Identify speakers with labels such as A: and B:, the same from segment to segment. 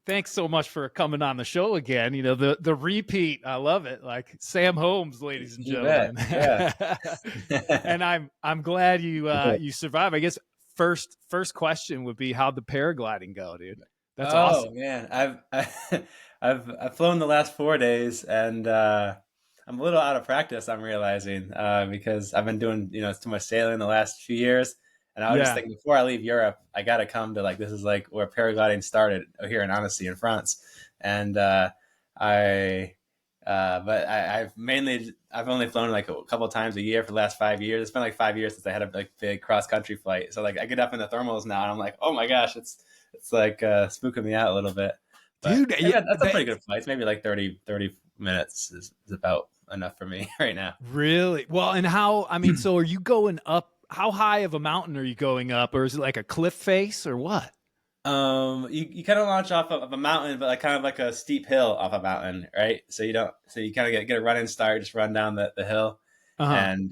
A: Thanks so much for coming on the show again. You know, the repeat, I love it. Like Sam Holmes, ladies and
B: You bet.
A: gentlemen.
B: Yeah.
A: And I'm glad you survived. I guess first question would be, how'd the paragliding go, dude? That's
B: Oh
A: awesome.
B: man, I've flown the last 4 days, and I'm a little out of practice. I'm realizing because I've been doing too much sailing the last few years, and I was just
A: Yeah.
B: thinking before I leave Europe, I got to come to, like, this is like where paragliding started here in Annecy in France, and I. But I've only flown like a couple of times a year for the last 5 years. It's been like 5 years since I had a like big cross country flight. So like I get up in the thermals now and I'm like, oh my gosh, it's like spooking me out a little bit. But
A: Dude,
B: maybe that's a pretty good flight. It's maybe like 30 minutes is about enough for me right now.
A: really? Well, and so are you going up? How high of a mountain are you going up? Or is it like a cliff face or what?
B: You kind of launch off of a mountain, but like kind of like a steep hill off a mountain, right? So you don't, so you kind of get a running start, just run down the hill,
A: Uh-huh.
B: and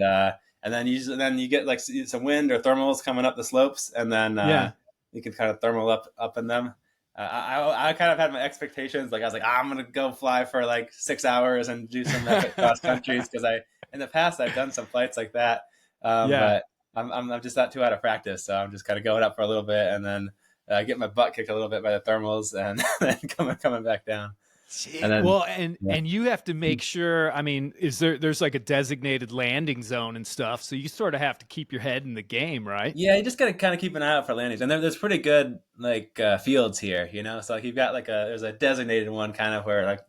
B: then you get like some wind or thermals coming up the slopes, and then
A: Yeah.
B: you can kind of thermal up in them. I kind of had my expectations, like I was like, I'm gonna go fly for like 6 hours and do some epic cross countries, because I in the past I've done some flights like that,
A: Yeah.
B: but I'm just not too out of practice, so I'm just kind of going up for a little bit and then get my butt kicked a little bit by the thermals, and then coming back down, and
A: Shit.
B: then
A: Well, and
B: yeah.
A: and you have to make sure. I mean, there's like a designated landing zone and stuff, so you sort of have to keep your head in the game, right?
B: Yeah, you just gotta kind of keep an eye out for landings, and there's pretty good like fields here, So like you've got like there's a designated one kind of where like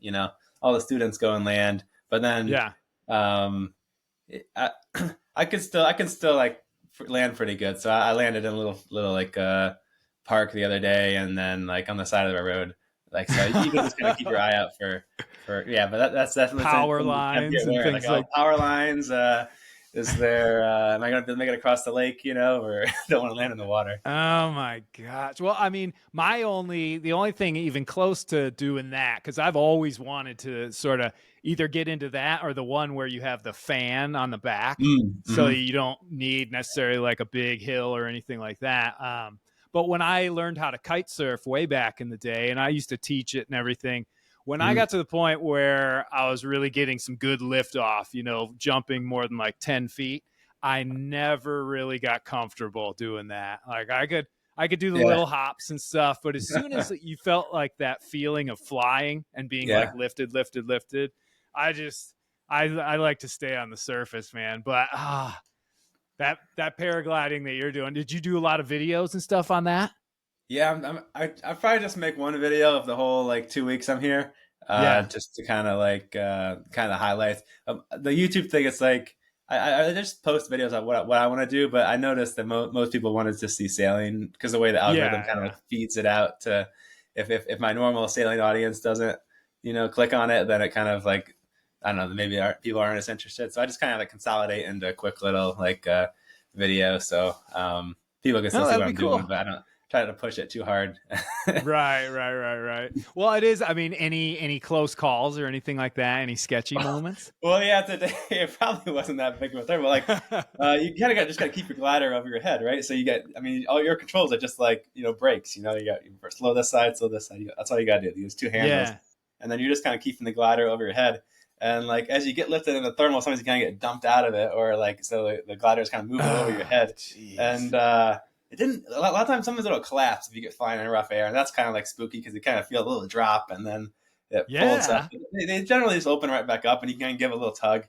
B: all the students go and land, but then
A: Yeah.
B: um, I I can still like land pretty good. So I landed in a little like park the other day, and then like on the side of the road, like, so you can just kind of keep your eye out for yeah. But that's definitely something
A: Power
B: you have to
A: lines
B: get
A: and
B: aware. Like,
A: things
B: oh,
A: like.
B: power lines. Is there? Am I going to make it across the lake? Or don't want to land in the water?
A: Oh my gosh. Well, I mean, the only thing even close to doing that, because I've always wanted to sort of either get into that or the one where you have the fan on the back, so
B: Mm-hmm.
A: you don't need necessarily like a big hill or anything like that. But when I learned how to kite surf way back in the day, and I used to teach it and everything, when I
B: Mm-hmm.
A: got to the point where I was really getting some good lift off, jumping more than like 10 feet, I never really got comfortable doing that. Like I could do the
B: Yeah.
A: little hops and stuff, but as soon as you felt like that feeling of flying and being like
B: Yeah.
A: lifted, I just I like to stay on the surface, man. But that paragliding that you're doing, did you do a lot of videos and stuff on that?
B: Yeah, I probably just make one video of the whole like 2 weeks I'm here,
A: Yeah.
B: just to kind of like kind of highlights. The YouTube thing. It's like I just post videos of what I want to do, but I noticed that most people wanted to see sailing, because the way the algorithm
A: Yeah,
B: kind of
A: yeah.
B: like feeds it out to, if my normal sailing audience doesn't click on it, then it kind of like, I don't know, maybe people aren't as interested. So I just kind of like consolidate into a quick little like video, so people can still
A: No,
B: see
A: that'd
B: what
A: be
B: I'm doing,
A: cool.
B: but I don't try to push it too hard.
A: Right. Well, it is. I mean, any close calls or anything like that? Any sketchy moments?
B: Well, yeah, today it probably wasn't that big of a thing, but like, you kind of just got to keep your glider over your head, right? So you get, I mean, all your controls are just like brakes. You got, you slow this side, slow this side. That's all you got to do. Use two handles,
A: Yeah.
B: and then you're just kind of keeping the glider over your head. And like as you get lifted in the thermal, sometimes you kind of get dumped out of it, or like so the glider is kind of moving over your head,
A: Jeez.
B: and it didn't. A lot of times, sometimes it'll collapse if you get flying in rough air, and that's kind of like spooky, because you kind of feel a little drop, and then it folds up.
A: Yeah.
B: They generally just open right back up, and you can give a little tug.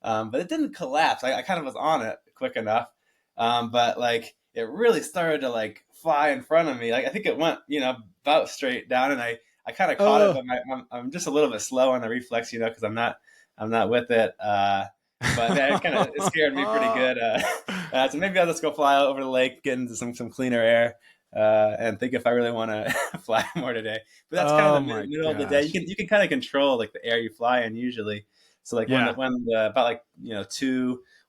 B: But it didn't collapse. I kind of was on it quick enough, but like it really started to like fly in front of me. Like I think it went, about straight down, and I kind of caught it,
A: Oh.
B: but I'm just a little bit slow on the reflex, because I'm not with it. But that it scared me pretty good. So maybe I'll just go fly out over the lake, get into some cleaner air, and think if I really want to fly more today. But that's kind of
A: Oh
B: the
A: my
B: middle of the day. You
A: gosh.
B: can kind of control like the air you fly in usually. So like
A: Yeah.
B: about like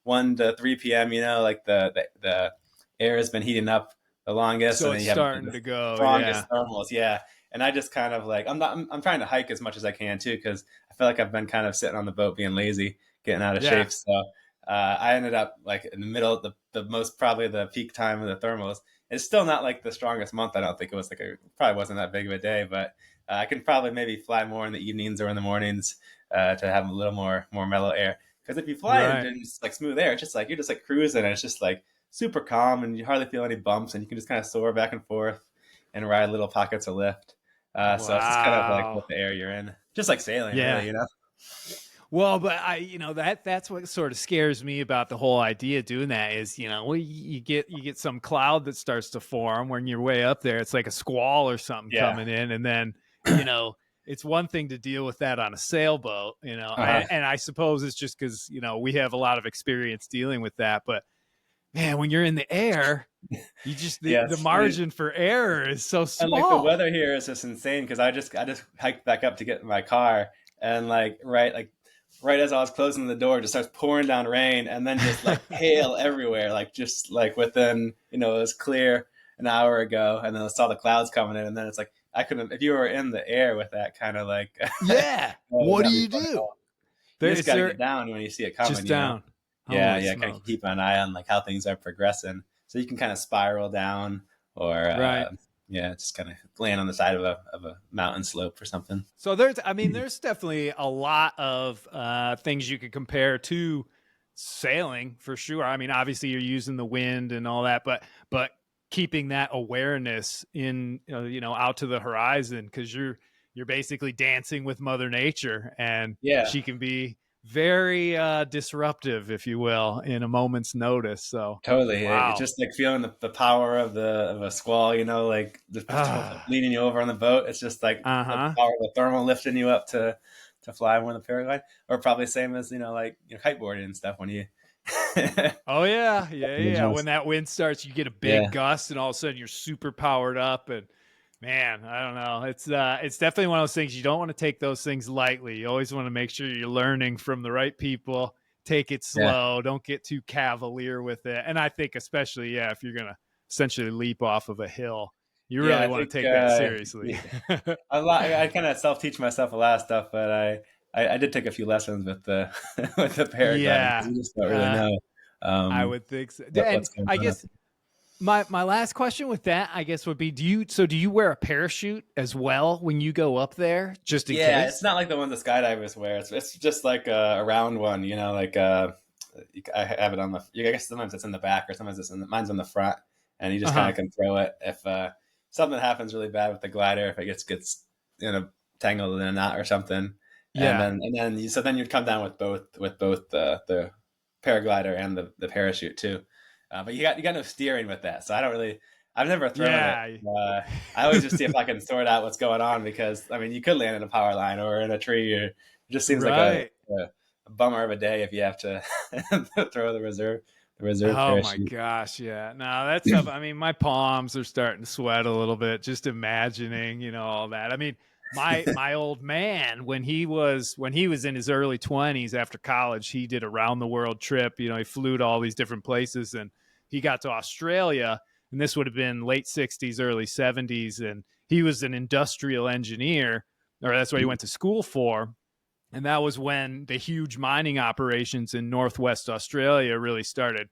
B: 1 to 3 p.m. Like the air has been heating up the longest,
A: So
B: and then
A: it's
B: you have
A: starting
B: the
A: to go.
B: strongest
A: Yeah.
B: thermals. Yeah. And I just kind of like, I'm trying to hike as much as I can too, because I feel like I've been kind of sitting on the boat being lazy, getting out of
A: Yeah.
B: shape. So I ended up like in the middle, the most, probably the peak time of the thermals, It's still not like the strongest month. I don't think it was like probably wasn't that big of a day, but I can probably maybe fly more in the evenings or in the mornings to have a little more mellow air. Because if you fly in
A: Right.
B: just like smooth air, it's just like you're just like cruising, and it's just like super calm, and you hardly feel any bumps, and you can just kind of soar back and forth and ride little pockets of lift. So it's just kind of like what
A: Wow.
B: the air you're in, just like sailing,
A: Yeah.
B: really, you know?
A: Well, but that's what sort of scares me about the whole idea of doing that is, well, you get some cloud that starts to form when you're way up there. It's like a squall or something
B: Yeah.
A: coming in, and then, you know, it's one thing to deal with that on a sailboat,
B: Uh-huh.
A: and I suppose it's just because, we have a lot of experience dealing with that. But man, when you're in the air, you just the
B: Yes. I mean,
A: margin for error is so
B: and like the
A: small.
B: weather here is just insane because I just hiked back up to get in my car, and right as I was closing the door, it just starts pouring down rain, and then just like hail everywhere, like just like within, it was clear an hour ago, and then I saw the clouds coming in, and then it's like I couldn't, if you were in the air with that kind of like
A: Yeah.
B: would
A: What do
B: not be
A: you
B: fun at
A: do?
B: all. You
A: There
B: just
A: is
B: got to
A: there
B: get down when you see it
A: just
B: coming.
A: down.
B: Yeah,
A: Holy
B: yeah, kind of
A: smokes.
B: keep an eye on like how things are progressing, so you can kind of spiral down, or
A: Right.
B: yeah, just kind of land on the side of a mountain slope or something.
A: So there's definitely a lot of things you could compare to sailing for sure. I mean, obviously you're using the wind and all that, but keeping that awareness in, out to the horizon, because you're basically dancing with Mother Nature, and
B: Yeah,
A: she can be very disruptive, if you will, in a moment's notice. So,
B: totally. It's
A: wow.
B: just like feeling the power of the of a squall, like just leaning you over on the boat. It's just like the
A: Uh-huh.
B: power of the thermal lifting you up to fly more than the paraglide, or probably same as like kiteboarding and stuff when you.
A: Oh yeah, yeah, yeah. When that wind starts, you get a big
B: Yeah,
A: gust, and all of a sudden you're super powered up. And man, I don't know. It's definitely one of those things you don't want to take those things lightly. You always want to make sure you're learning from the right people. Take it
B: yeah,
A: slow. Don't get too cavalier with it. And I think especially, yeah, if you're gonna essentially leap off of a hill, you
B: yeah.
A: really
B: I
A: want
B: think
A: to take that seriously.
B: yeah. A lot. I kind of self teach myself a lot of stuff, but I did take a few lessons with the with the paragliding because
A: Yeah,
B: you just don't really
A: uh,
B: know
A: I
B: um,
A: would think so. And
B: what's going
A: I
B: on.
A: guess my last question with that, I guess, would be: do you wear a parachute as well when you go up there, just in
B: Yeah, it's
A: case?
B: not like the one the skydivers wear. It's just like a round one, like I have it on the. I guess sometimes it's in the back, or sometimes mine's on the front, and you
A: Uh
B: just kind
A: huh.
B: of can throw it if something happens really bad with the glider, if it gets tangled in a knot or something, and
A: Yeah.
B: then so then you'd come down with both the paraglider and the parachute too, but you got no steering with that, so I don't really. I've never thrown it.
A: Yeah.
B: I always just see if I can sort out what's going on, because I mean you could land in a power line or in a tree, or it just seems like
A: Right.
B: a bummer of a day if you have to throw the reserve
A: Oh my
B: parachute.
A: gosh, yeah. No, that's tough. I mean, my palms are starting to sweat a little bit just imagining, all that. I mean, my old man, when he was in his early 20s after college, he did a round the world trip. He flew to all these different places, and he got to Australia, and this would have been late 60s, early 70s, and he was an industrial engineer, or that's what he went to school for. And that was when the huge mining operations in Northwest Australia really started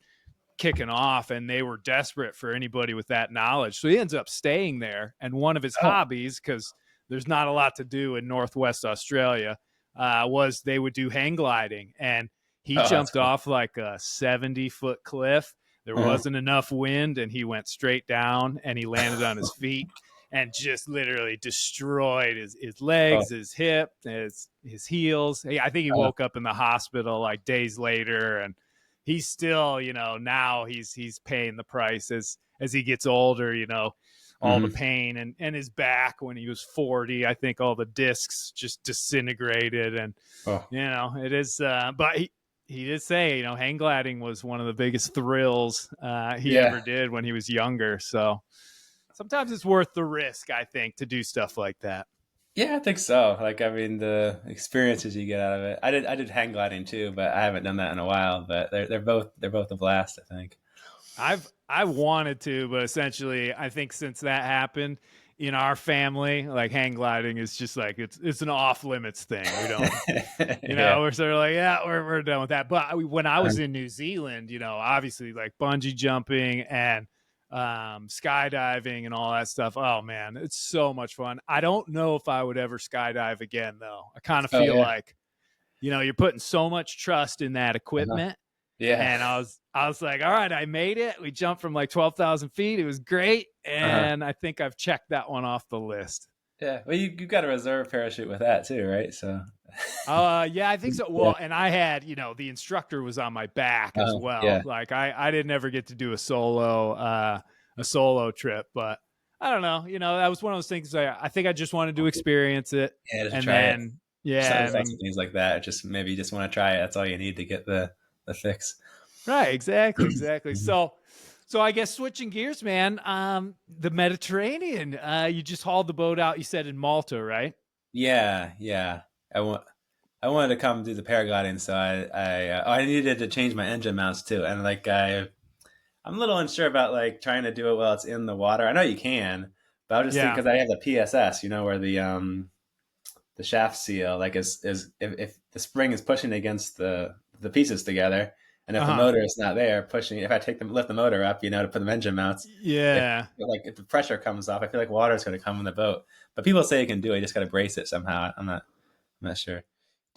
A: kicking off, and they were desperate for anybody with that knowledge. So he ends up staying there. And one of his
B: Oh,
A: hobbies, because there's not a lot to do in Northwest Australia, was they would do hang gliding. And he
B: oh, that's
A: jumped
B: cool.
A: off like a 70-foot cliff. There
B: Uh-huh.
A: wasn't enough wind, and he went straight down, and he landed on his feet and just literally destroyed his
B: Oh,
A: legs, his hip, his heels. I think he
B: oh,
A: woke up in the hospital like days later, and he's still, now he's paying the price as he gets older, all the
B: mhm.
A: pain, and his back when he was 40, I think all the discs just disintegrated. And
B: Oh,
A: it is but he did say, hang gliding was one of the biggest thrills he
B: yeah.
A: ever did when he was younger. So sometimes it's worth the risk, I think, to do stuff like that.
B: Yeah, I think so. Like, I mean, the experiences you get out of it. I did hang gliding too, but I haven't done that in a while. But they're both a blast, I think.
A: I wanted to, but essentially, I think since that happened in our family, like hang gliding is just like it's an off limits thing. We don't,
B: Yeah.
A: we're sort of like, yeah, we're done with that. But when I was in New Zealand, obviously like bungee jumping and skydiving and all that stuff. Oh man, it's so much fun. I don't know if I would ever skydive again though. I kind of
B: Oh
A: feel
B: yeah.
A: like, you're putting so much trust in that
B: Uh-huh.
A: equipment.
B: Yeah.
A: And I was like, all right, I made it. We jumped from like 12,000 feet. It was great.
B: Uh-huh.
A: And I think I've checked that one off the list.
B: Yeah. Well, you got a reserve parachute with that too, right? So.
A: Yeah, I think so.
B: Yeah.
A: Well, and I had, the instructor was on my back as well.
B: Yeah.
A: Like I didn't ever get to do a solo trip, but I don't know. That was one of those things I think I just wanted to experience it.
B: Yeah. Just
A: And
B: try it.
A: then, yeah,
B: Sometimes
A: and
B: lots
A: then
B: of things like that. Just maybe you just want to try it. That's all you need to get the fix.
A: right, exactly.
B: Mhm.
A: So I guess switching gears, man. The Mediterranean. You just hauled the boat out. You said in Malta, right?
B: Yeah. Yeah. I want. I wanted to come do the paragliding, so I needed to change my engine mounts too, and like I'm a little unsure about like trying to do it while it's in the water. I know you can, but I was just thinking
A: Yeah.
B: because I have the PSS, where the shaft seal like is if the spring is pushing against the pieces together, and if
A: Uh
B: the
A: huh.
B: motor is not there pushing, if I lift the motor up, to put the engine mounts, if
A: Yeah.
B: if the pressure comes off, I feel like water is going to come in the boat. But people say you can do it, you just got to brace it somehow. I'm not sure.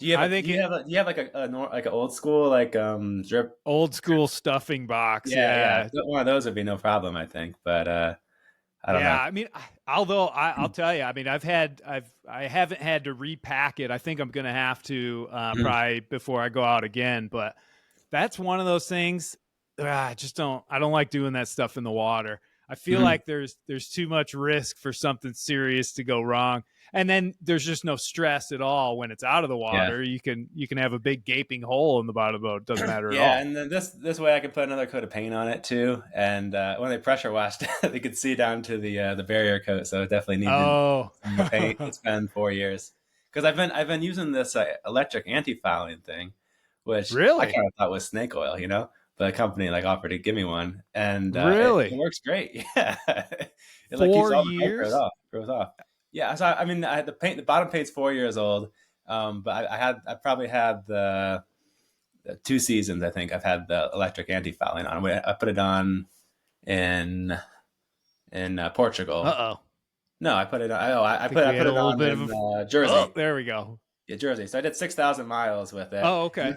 A: I think
B: Do you have like like an old school like drip?
A: old school stuffing box.
B: Yeah, yeah.
A: Yeah.
B: One of those would be no problem, I think. But I don't
A: Yeah,
B: know.
A: I mean, although I'll tell you, I mean, I haven't had to repack it. I think I'm gonna have to
B: Mhm.
A: probably before I go out again. But that's one of those things. I don't like doing that stuff in the water. I feel
B: Mhm.
A: like there's too much risk for something serious to go wrong, and then there's just no stress at all when it's out of the
B: Yeah,
A: water. You can have a big gaping hole in the bottom of the boat. It doesn't matter at
B: yeah.
A: all.
B: And then this way, I can put another coat of paint on it too. And when they pressure washed, they could see down to the barrier coat. So it definitely needed
A: Oh,
B: some of the paint. It's been 4 years because I've been using this electric anti-fouling thing, which I
A: really?
B: kind of thought was snake oil, But the company like offered to give me one, and it
A: Really?
B: works great. Yeah, it like keeps
A: Four
B: all the paint
A: years?
B: grows off. Yeah, so I mean, I had the bottom paint's 4 years old, but I probably had the 2 seasons. I think I've had the electric anti-fouling on. I put it on in
A: Uh
B: Portugal.
A: oh.
B: No, I put it on.
A: I think we
B: I
A: had
B: put
A: a
B: it
A: little
B: on
A: bit of
B: in
A: a. Oh,
B: Jersey.
A: there we go.
B: Yeah, Jersey. So I did 6,000 miles with it.
A: Oh,
B: And
A: okay.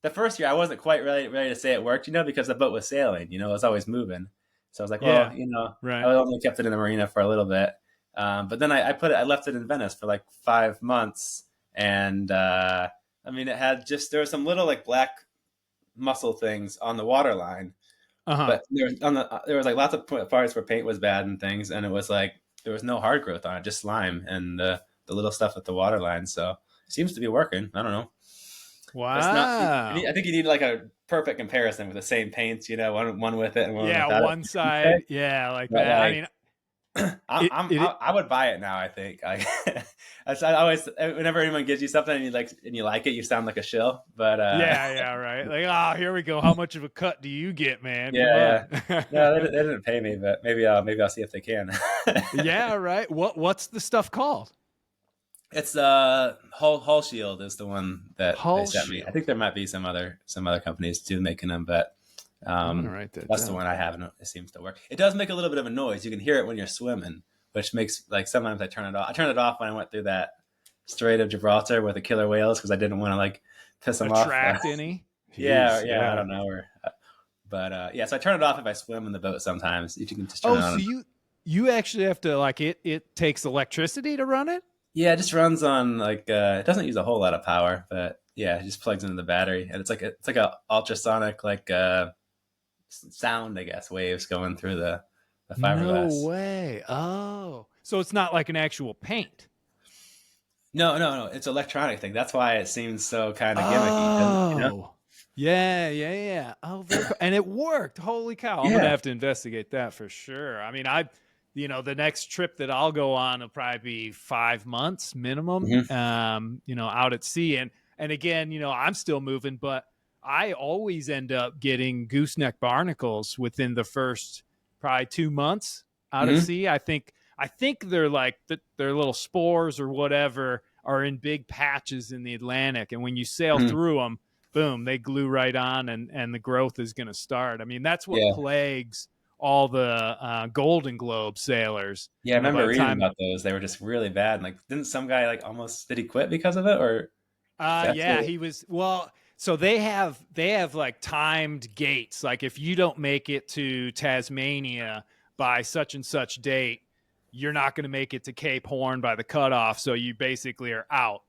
B: the first year I wasn't quite ready to say it worked, because the boat was sailing. It was always moving. So I was like, well,
A: Yeah.
B: I
A: Right.
B: only kept it in the marina for a little bit. But then I left it in Venice for like 5 months, and I mean, there were some little like black muscle things on the water line,
A: Uh huh.
B: but there was like lots of parts where paint was bad and things, and it was like there was no hard growth on it, just slime and the little stuff at the water line. So it seems to be working. I don't know. It's not.
A: Wow.
B: I think you need like a perfect comparison with the same paints. One with it and one
A: Yeah.
B: without it.
A: One
B: Okay,
A: side. Yeah, like
B: but
A: that. I
B: like
A: mean,
B: I I would buy it now. I think I always whenever anyone gives you something and you like it, you sound like a shill. But
A: Yeah, yeah, right. Like, oh, here we go. How much of a cut do you get, man? Come
B: yeah, yeah.
A: on.
B: No, they didn't pay me, but maybe I'll see if they can.
A: Yeah, right. What's the stuff called?
B: It's Hull Shield is the one that they
A: Hull
B: sent me. I think
A: shield.
B: there might be some other companies too making them, but
A: I'm gonna write that
B: that's the
A: down.
B: one I have, and it seems to work. It does make a little bit of a noise. You can hear it when you're swimming, which makes like sometimes I turn it off. I turned it off when I went through that Strait of Gibraltar with the killer whales because I didn't want to like piss them off.
A: Attract any?
B: Yeah,
A: Jeez,
B: yeah, I
A: yeah.
B: don't know. But yeah, so I turn it off if I swim in the boat. Sometimes if you can just turn
A: Oh,
B: it
A: so
B: on.
A: you actually have to like it takes electricity to run it?
B: Yeah, it just runs on like it doesn't use a whole lot of power, but yeah, it just plugs into the battery, and it's like a ultrasonic like sound, I guess, waves going through the
A: No
B: fiberglass.
A: way. Oh. So it's not like an actual paint.
B: No, no, no, it's an electronic thing. That's why it seems so kind of gimmicky, 'cause.
A: Oh. Yeah, yeah, yeah. Oh, very cool. And it worked. Holy cow. I'm gonna
B: Yeah.
A: have to investigate that for sure. I mean, the next trip that I'll go on will probably be 5 months minimum,
B: Hmm.
A: out at sea. And again, I'm still moving, but I always end up getting gooseneck barnacles within the first probably 2 months out at
B: Hmm.
A: sea. I think they're like their little spores or whatever are in big patches in the Atlantic, and when you sail
B: Hmm.
A: through them, boom, they glue right on, and the growth is going to start. I mean, that's what
B: Yeah.
A: plagues all the Golden Globe sailors.
B: Yeah, I
A: By
B: remember
A: the
B: reading
A: time,
B: about those. They were just really bad. Like, didn't some guy like almost did he quit because of it, or that's
A: yeah,
B: what?
A: he was. Well, so they have like timed gates. Like if you don't make it to Tasmania by such and such date, you're not going to make it to Cape Horn by the cutoff. So you basically are out.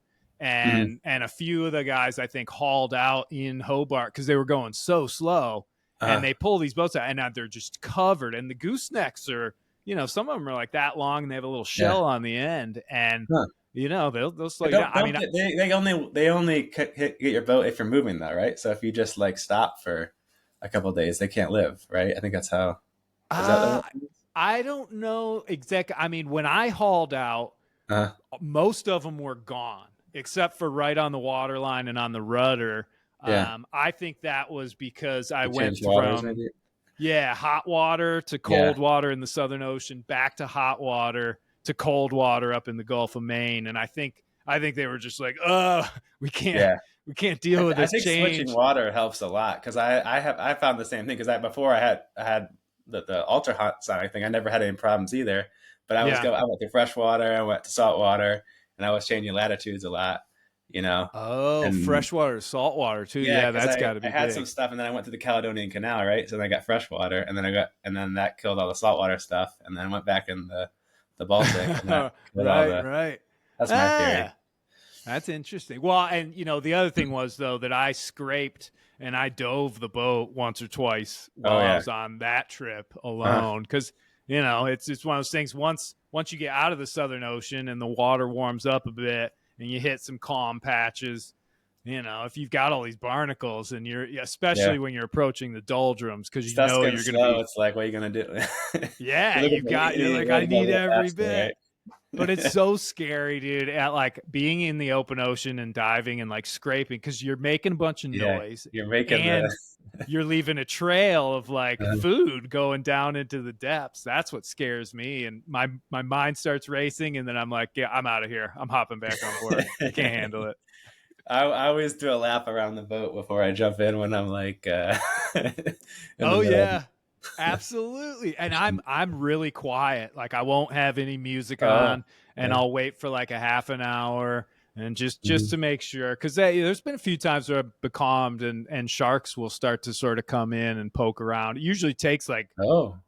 B: Mhm.
A: And a few of the guys I think hauled out in Hobart because they were going so slow, and
B: Uh,
A: they pull these boats out, and now they're just covered. And the goosenecks are, some of them are like that long, and they have a little
B: yeah.
A: shell on the end, and
B: Huh.
A: they'll slow
B: But
A: you down. I
B: don't
A: mean,
B: they only get your boat if you're moving though, right? So if you just like stop for a couple of days, they can't live, right? I think that's how. Is that
A: Uh, I don't know exactly. I mean, when I hauled out,
B: uh,
A: most of them were gone, except for right on the water line and on the rudder.
B: yeah,
A: I think that was because I
B: they
A: went
B: change waters
A: from,
B: maybe.
A: yeah, hot water to
B: Yeah,
A: cold water in the Southern Ocean, back to hot water to cold water up in the Gulf of Maine. And I think they were just like, we can't
B: yeah.
A: we can't deal with
B: I
A: this
B: think switching
A: change.
B: water helps a lot because I found the same thing because before I had the ultrasonic thing. I never had any problems either. But
A: Yeah.
B: I went to freshwater, I went to saltwater, and I was changing latitudes a lot, you know.
A: Oh,
B: And
A: freshwater, saltwater too.
B: yeah,
A: Yeah,
B: because
A: that's got to
B: I
A: be
B: had some
A: big.
B: stuff, and then I went to the Caledonian Canal, right? So then I got freshwater, and then that killed all the saltwater stuff, and then I went back in the Baltic, and that killed all
A: Right,
B: the.
A: right.
B: That's my theory.
A: Ah, that's interesting. Well, and the other thing was though that I scraped and I dove the boat once or twice
B: Oh
A: while I
B: yeah.
A: was on that trip
B: Uh,
A: alone because it's one of those things. Once you get out of the Southern Ocean and the water warms up a bit and you hit some calm patches, if you've got all these barnacles and
B: yeah.
A: especially when you're approaching the doldrums because
B: Stuff's getting
A: you're going to
B: slow.
A: be,
B: It's like, what are you gonna do?
A: yeah,
B: You're looking for
A: you're
B: you
A: like, I
B: want to go a
A: need
B: little
A: every
B: faster,
A: bit. But it's
B: right?
A: so scary, dude, at like being in the open ocean and diving and like scraping because you're making a bunch of
B: Yeah,
A: noise
B: you're making the.
A: and you're leaving a trail of like
B: Uh,
A: food going down into the depths. That's what scares me. And my mind starts racing, and then I'm like, yeah, I'm out of here. I'm hopping back on board. I can't handle it.
B: I always do a lap around the boat before I jump in when I'm like in the
A: Oh
B: middle.
A: yeah. Absolutely. And I'm really quiet. Like I won't have any music
B: Oh,
A: on, and
B: yeah.
A: I'll wait for like a half an hour and just
B: Mhm.
A: to make sure cuz there's been a few times where I've becalmed and sharks will start to sort of come in and poke around. It usually takes like
B: Oh,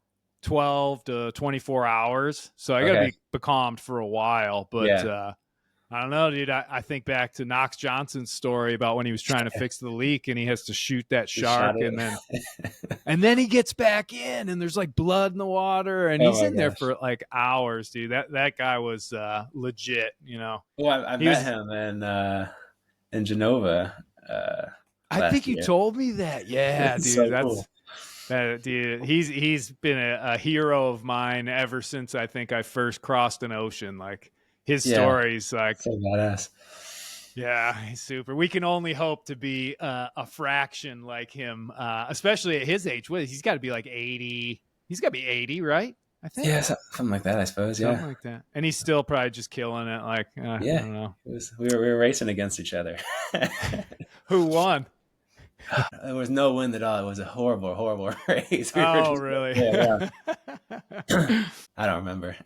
A: 12 to 24 hours. So I got to
B: okay.
A: be becalmed for a while, but
B: Yeah.
A: I don't know, dude. I think back to Knox Johnson's story about when he was trying to fix the leak and he has to shoot that
B: You shot
A: shark,
B: it.
A: and then he gets back in and there's like blood in the water and
B: Oh
A: he's
B: my
A: in there
B: gosh.
A: for like hours, dude. That guy was legit.
B: Oh, I
A: He
B: met
A: was
B: him in Genova
A: I think
B: last
A: you
B: year.
A: told me that. Yeah,
B: It's
A: dude.
B: so cool.
A: That's that dude. He's been a hero of mine ever since I think I first crossed an ocean. Like his
B: Yeah,
A: stories like
B: so badass.
A: yeah, he's super. We can only hope to be a fraction like him, especially at his age. What he's got to be like 80. He's got to be 80, right? I think
B: Yeah, something like that, I suppose.
A: something
B: Yeah,
A: like that. And he's still probably just killing it. Like I
B: yeah.
A: don't know
B: We were racing against each other.
A: who won.
B: There was no wind at all. It was a horrible, horrible race. We were
A: Oh,
B: just
A: really?
B: going around. I don't remember.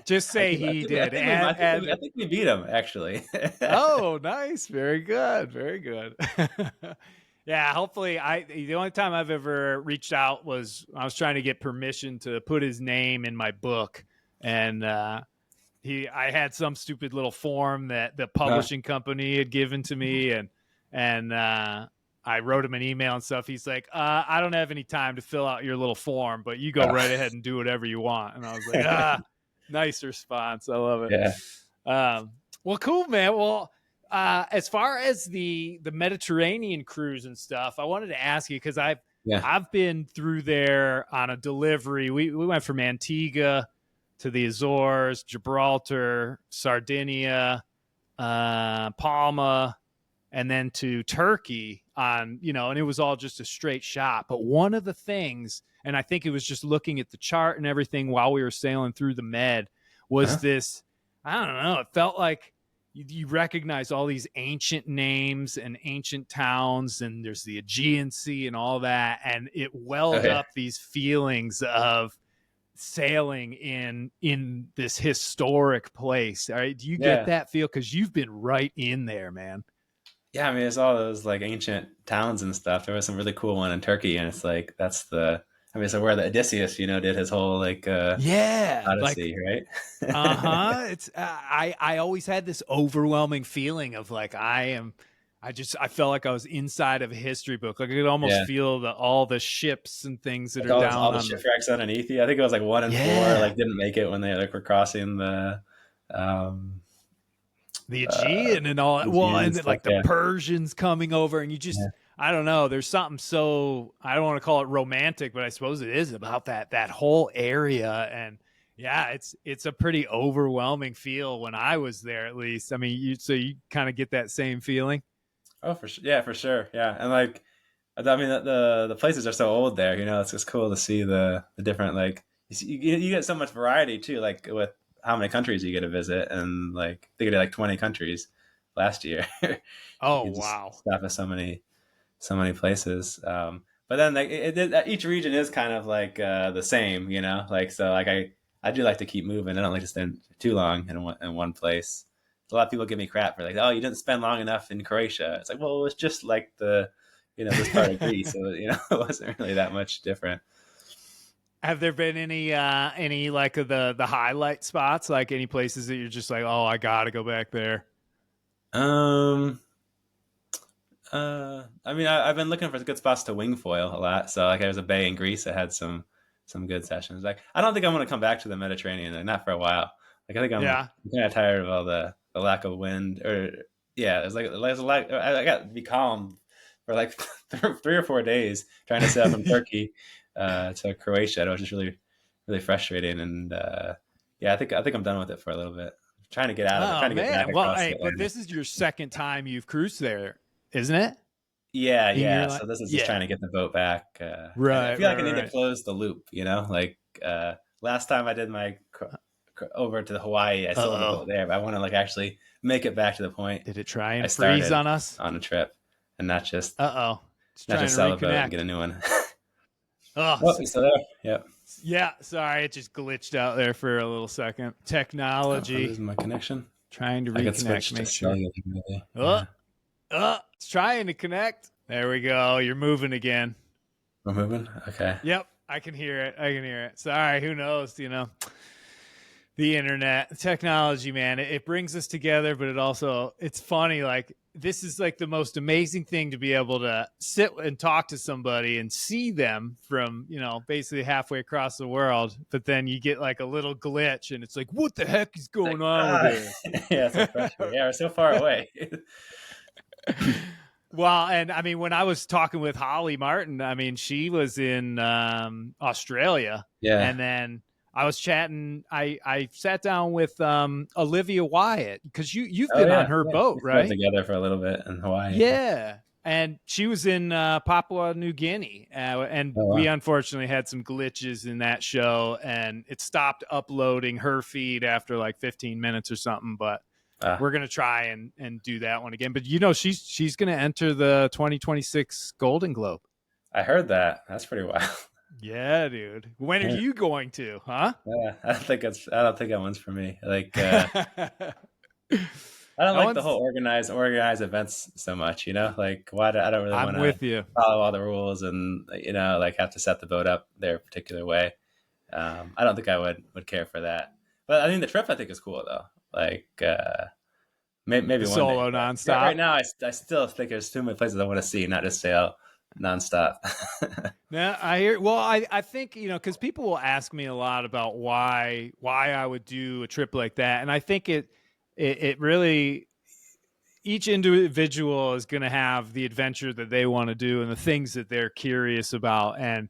A: Just say he did.
B: I think we beat him actually.
A: Oh, nice. Very good. Very good. Yeah, hopefully the only time I've ever reached out was I was trying to get permission to put his name in my book, and I had some stupid little form that the
B: Uh,
A: publishing company had given to me, and I wrote him an email and stuff. He's like, I don't have any time to fill out your little form, but you go
B: uh,
A: right ahead and do whatever you want. And I was like, nice response. I love it.
B: yeah,
A: Well, cool, man. Well, as far as the Mediterranean cruise and stuff, I wanted to ask you because
B: yeah.
A: I've been through there on a delivery. We went from Antigua to the Azores, Gibraltar, Sardinia, Palma, and then to Turkey and it was all just a straight shot. But one of the things, and I think it was just looking at the chart and everything while we were sailing through the Med, was
B: Uh-huh.
A: this, I don't know, it felt like you recognize all these ancient names and ancient towns, and there's the Aegean Sea and all that, and it
B: Oh
A: welled
B: yeah,
A: up these feelings of sailing in this historic place. All right, do you get
B: yeah,
A: that feel? Because you've been right in there, man.
B: yeah. I mean, it's all those like ancient towns and stuff. There was some really cool one in Turkey, and it's like that's the. I mean, so where the Odysseus, did his whole like
A: Yeah, like
B: Odyssey, right?
A: uh-huh. It's I always had this overwhelming feeling of like I felt like I was inside of a history book. Like I could almost
B: Yeah,
A: feel all the ships and things that
B: like
A: are
B: all
A: down
B: the
A: on the
B: shipwrecks underneath you. I think it was like 1 and 4
A: yeah,
B: like didn't make it when they like were crossing um
A: the Aegean and all that. Well,
B: Aegean and
A: and then,
B: stuff.
A: like the
B: Yeah,
A: Persians coming over, and you
B: yeah.
A: just I don't know. There's something so I don't want to call it romantic, but I suppose it is about that whole area. And yeah, it's a pretty overwhelming feel when I was there, at least. I mean, you kind of get that same feeling.
B: Oh, for sure. Yeah, for sure. Yeah, and like I mean, the places are so old there. It's just cool to see the different like you get so much variety too. Like with how many countries you get to visit, and like they did like 20 countries last year. You
A: Oh
B: could just
A: wow.
B: stop at so many places. But then like each region is kind of like the same. Like so like I do like to keep moving. I don't like to spend too long in one place. A lot of people give me crap for like, oh, you didn't spend long enough in Croatia. It's like, well, it was just like this part of Greece, so it wasn't really that much different.
A: Have there been any like of the highlight spots, like any places that you're just like, oh, I gotta go back there?
B: Um, I mean, I've been looking for good spots to wing foil a lot. So like, there's a bay in Greece that had some good sessions. Like, I don't think I'm going to come back to the Mediterranean, like, not for a while. Like, I think I'm
A: Yeah.
B: kind of tired of all the lack of wind. Or yeah, there's a lot. I got to be calm for like 3 or 4 days trying to sail from Turkey to Croatia. It was just really really frustrating. And yeah, I think I'm done with it for a little bit. Trying to get out of it,
A: Oh
B: trying to get back
A: man. Well,
B: across the
A: hey, but
B: Atlantic.
A: this is your second time you've cruised there, isn't it?
B: Yeah,
A: In your
B: yeah.
A: life?
B: So this is just trying
A: Yeah.
B: to get the boat back. I
A: Right,
B: feel like I
A: right,
B: need to
A: right.
B: close the loop. Like last time I did my over to Hawaii, I still have a
A: Uh
B: boat
A: oh.
B: there, but I want to like actually make it back to the point
A: Did it try
B: I
A: and freeze
B: started
A: on us?
B: on a trip, and not just
A: Uh oh. It's
B: not
A: trying
B: just
A: to
B: sell a boat and get
A: reconnect.
B: a new one.
A: Oh,
B: Oh, you still there? Yep.
A: yeah. Sorry, it just glitched out there for a little second.
B: Oh, I'm
A: Technology
B: losing my connection.
A: trying to
B: I could
A: reconnect.
B: switch to
A: Make sure.
B: cellular, maybe.
A: Oh,
B: Yeah,
A: it's trying to connect. There we go. You're moving again.
B: we're moving. Okay.
A: Yep, I can hear it. I can hear it. Sorry, who knows? The internet, technology, man, it brings us together, but it's funny. Like this is like the most amazing thing to be able to sit and talk to somebody and see them from basically halfway across the world. But then you get like a little glitch, and it's like, what the heck is
B: Like,
A: going on with
B: yeah, it's so
A: this?
B: frustrating. Yeah, we're so far away.
A: Well, and I mean, when I was talking with Holly Martin, I mean, she was in Australia,
B: Yeah.
A: and then I was chatting. I sat down with Olivia Wyatt because you've
B: Oh
A: been on
B: yeah,
A: her
B: yeah.
A: boat,
B: We sailed
A: right?
B: together for a little bit in Hawaii.
A: Yeah, and she was in Papua New Guinea, and
B: Oh
A: we
B: wow.
A: unfortunately had some glitches in that show, and it stopped uploading her feed after like 15 minutes or something, but
B: Ah,
A: we're gonna try and do that one again. But she's gonna enter the 2026 Golden Globe.
B: I heard that. That's pretty wild.
A: Yeah, dude. When are
B: Yeah,
A: you going to? Huh?
B: I don't think that one's for me. Like
A: That
B: I don't like the
A: one's.
B: whole organized events so much. Like I don't really
A: I'm
B: want to
A: with you.
B: follow all the rules and like have to set the boat up their particular way. I don't think I would care for that. But I think the trip I think is cool though. Like maybe
A: The
B: one day.
A: solo
B: But right
A: nonstop.
B: now I still think there's too many places I want to see, not just sail nonstop.
A: Yeah, I hear. Well, I think because people will ask me a lot about why I would do a trip like that, and I think it really each individual is going to have the adventure that they want to do and the things that they're curious about. And,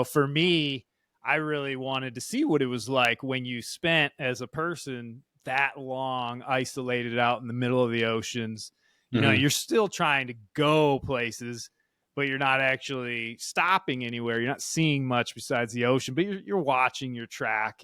A: for me, I really wanted to see what it was like when you spent as a person that long isolated out in the middle of the oceans.
B: Hmm.
A: You're still trying to go places, but you're not actually stopping anywhere. You're not seeing much besides the ocean, but you're watching your track.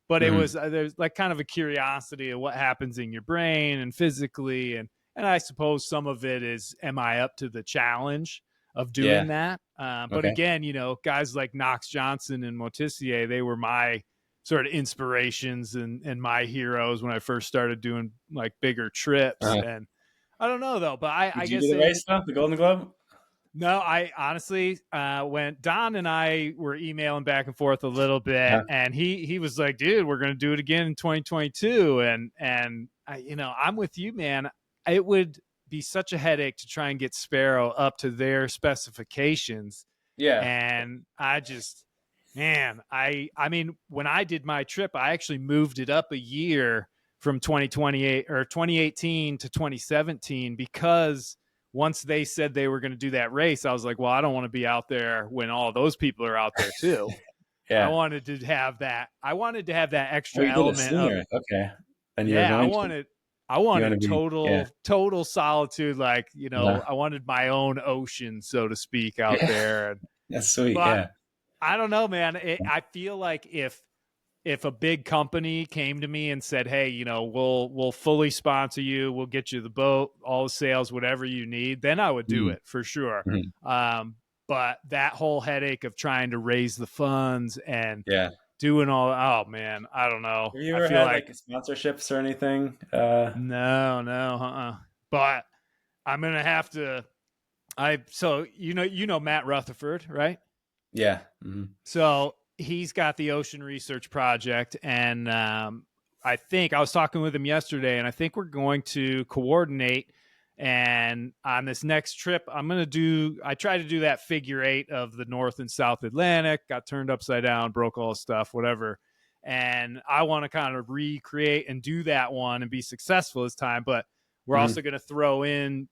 A: but it
B: Mm-hmm.
A: was there's like kind of a curiosity of what happens in your brain and physically, and I suppose some of it is, am I up to the challenge of
B: Yeah.
A: doing that? But
B: Okay.
A: again, guys like Knox Johnson and Motissier, they were my sort of inspirations and my heroes when I first started doing like bigger trips.
B: Uh-huh.
A: And I don't know though, but I
B: Did you do
A: guess
B: the race stuff, the Golden Globe?
A: no, I honestly, when Don and I were emailing back and forth a little bit,
B: Uh-huh.
A: and he was like, "Dude, we're gonna do it again in 2022," and I'm with you, man. It would be such a headache to try and get Sparrow up to their specifications,
B: Yeah.
A: and I just, man, I mean, when I did my trip, I actually moved it up a year from 2028 or 2018 to 2017 because once they said they were going to do that race, I was like, well, I don't want to be out there when all those people are out there too. I
B: Yeah.
A: wanted to have that. I wanted to have that
B: Oh,
A: extra
B: you did it
A: element of,
B: sooner. Okay. Then you were
A: yeah,
B: going to.
A: I
B: You want to
A: wanted
B: be. Yeah.
A: total solitude. Like,
B: Uh-huh.
A: I wanted my own ocean, so to speak, out
B: Yeah.
A: there. And,
B: That's sweet.
A: but
B: Yeah.
A: I don't know, man. I feel like if a big company came to me and said, "Hey, we'll fully sponsor you, we'll get you the boat, all the sales, whatever you need," then I would do
B: Mm-hmm.
A: it for sure.
B: Mm-hmm.
A: But that whole headache of trying to raise the funds and
B: Yeah.
A: doing all, oh man, I don't know.
B: Have you
A: I
B: ever
A: feel
B: had
A: like
B: like sponsorships or anything?
A: no, no, But I'm gonna have to. So Matt Rutherford, right?
B: Yeah. Mm-hmm.
A: So he's got the Ocean Research Project, and I think I was talking with him yesterday, and I think we're going to coordinate. And on this next trip, I try to do that figure eight of the North and South Atlantic, got turned upside down, broke all the stuff, whatever. And I want to kind of recreate and do that one and be successful this time. But we're
B: Mm-hmm.
A: also going to throw in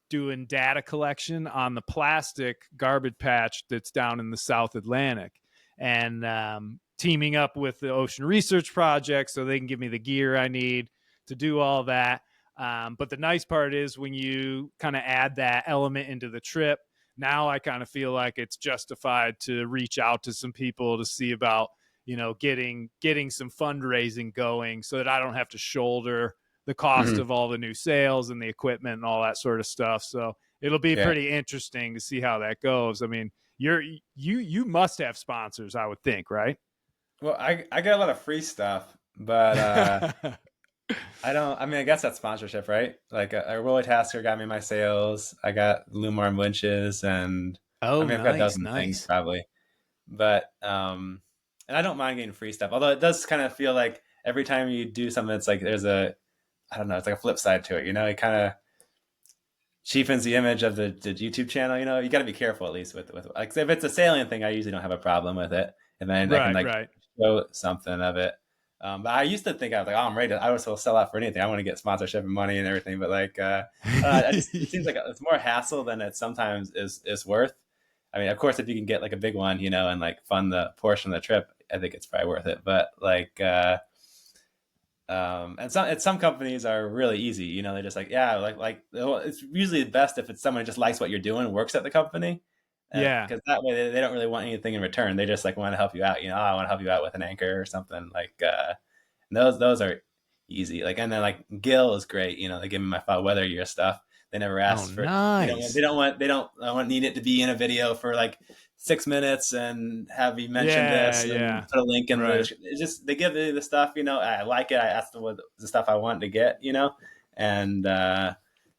A: doing data collection on the plastic garbage patch that's down in the South Atlantic, and teaming up with the Ocean Research Project so they can give me the gear I need to do all that. But the nice part is when you kind of add that element into the trip, now I kind of feel like it's justified to reach out to some people to see about getting some fundraising going so that I don't have to shoulder the cost
B: Mm-hmm.
A: of all the new sales and the equipment and all that sort of stuff. So it'll be
B: Yeah.
A: pretty interesting to see how that goes. I mean, you must have sponsors, I would think, right?
B: Well, I get a lot of free stuff, but I don't. I mean, I guess that's sponsorship, right? Like a Roller Tasker got me my sales. I got Lumar winches, and I
A: Oh,
B: mean, I've got a
A: nice,
B: dozen things
A: nice.
B: probably. But and I don't mind getting free stuff. Although it does kind of feel like every time you do something, it's like there's a, I don't know, it's like a flip side to it. It kind of cheapens the image of the YouTube channel. You got to be careful at least with like if it's a salient thing, I usually don't have a problem with it, and then I can
A: Right,
B: like
A: right.
B: show something of it. But I used to think I was like, oh, I'm ready to, I was will sell out for anything. I want to get sponsorship and money and everything. But like, I just it seems like it's more hassle than it sometimes is worth. I mean, of course, if you can get like a big one, and like fund the portion of the trip, I think it's probably worth it. But like, and some companies are really easy. They're just like, yeah, like it's usually best if it's someone who just likes what you're doing, works at the company,
A: Yeah.
B: because that way they don't really want anything in return. They just like want to help you out. I want to help you out with an anchor or something like. Those are easy. Like, and then like Gil is great. They give me my foul weather year stuff. They never
A: Oh,
B: asked for.
A: nice.
B: They don't need it to be in a video for like 6 minutes and have you mention
A: Yeah,
B: this
A: yeah.
B: and put a link in the.
A: Right.
B: It's just they give me the stuff. I like it. I asked them what the stuff I want to get. And then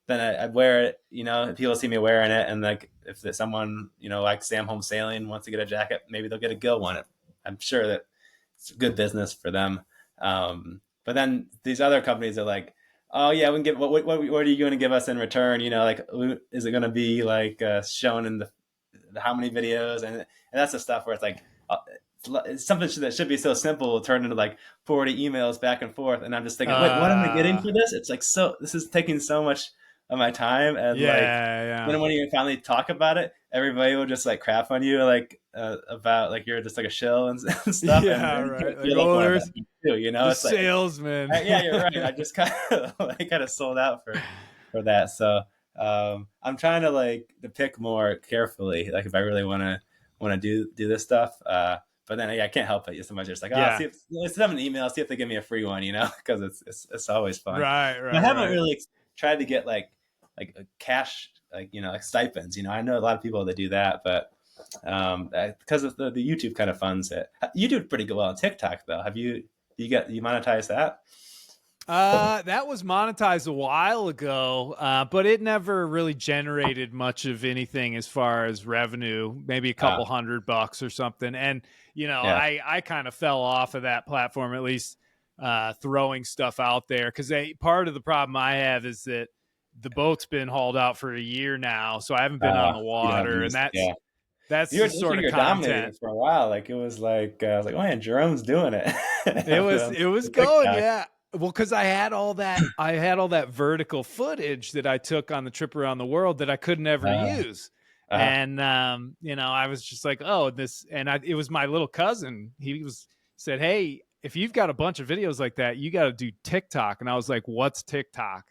B: I'd wear it. People see me wearing it, and like if there's someone like Sam Home Sailing wants to get a jacket, maybe they'll get a Gil one. I'm sure that it's good business for them. But then these other companies are like, oh yeah, we can give. What are you going to give us in return? Like, is it going to be like shown in the how many videos? And that's the stuff where it's like it's something that should be so simple will turn into like 40 emails back and forth. And I'm just thinking, wait, what am I getting for this? It's like this is taking so much of my time, and like
A: Yeah, yeah.
B: then when you finally talk about it, everybody will just like crap on you, like about like you're just like a shill and stuff, and
A: Yeah,
B: you kind
A: right.
B: of
A: Like,
B: feel like
A: oh,
B: one of them
A: there's
B: too.
A: the
B: It's like,
A: salesman.
B: yeah, you're right. I just kind of sold out for that. So I'm trying to like to pick more carefully, like if I really want to do this stuff. But then I can't help it so much. It's like, oh,
A: Yeah.
B: see if let's send them an email, see if they give me a free one, because it's always fun.
A: Right,
B: I
A: right,
B: haven't
A: right.
B: really tried to get like a cash, like stipends. I know a lot of people that do that, but because of the YouTube kind of funds it. You do pretty good well on TikTok though. You monetize that?
A: That was monetized a while ago, but it never really generated much of anything as far as revenue, maybe a couple $100 or something. And,
B: Yeah.
A: I kind of fell off of that platform, at least throwing stuff out there. Cause part of the problem I have is that the boat's been hauled out for a year now. So I haven't been on the
B: You don't have
A: water, and
B: used,
A: that's,
B: yeah.
A: that's the
B: Looks like
A: sort of
B: you're dominating
A: content.
B: it for a while. Like it was like I was like, oh man, Jerome's doing it.
A: It was
B: On
A: it was
B: the
A: going,
B: TikTok.
A: yeah. Well, because I had all that vertical footage that I took on the trip around the world that I could never
B: Uh,
A: use.
B: uh,
A: And I was just like, oh, this, and it was my little cousin. He said, hey, if you've got a bunch of videos like that, you got to do TikTok. And I was like, what's TikTok?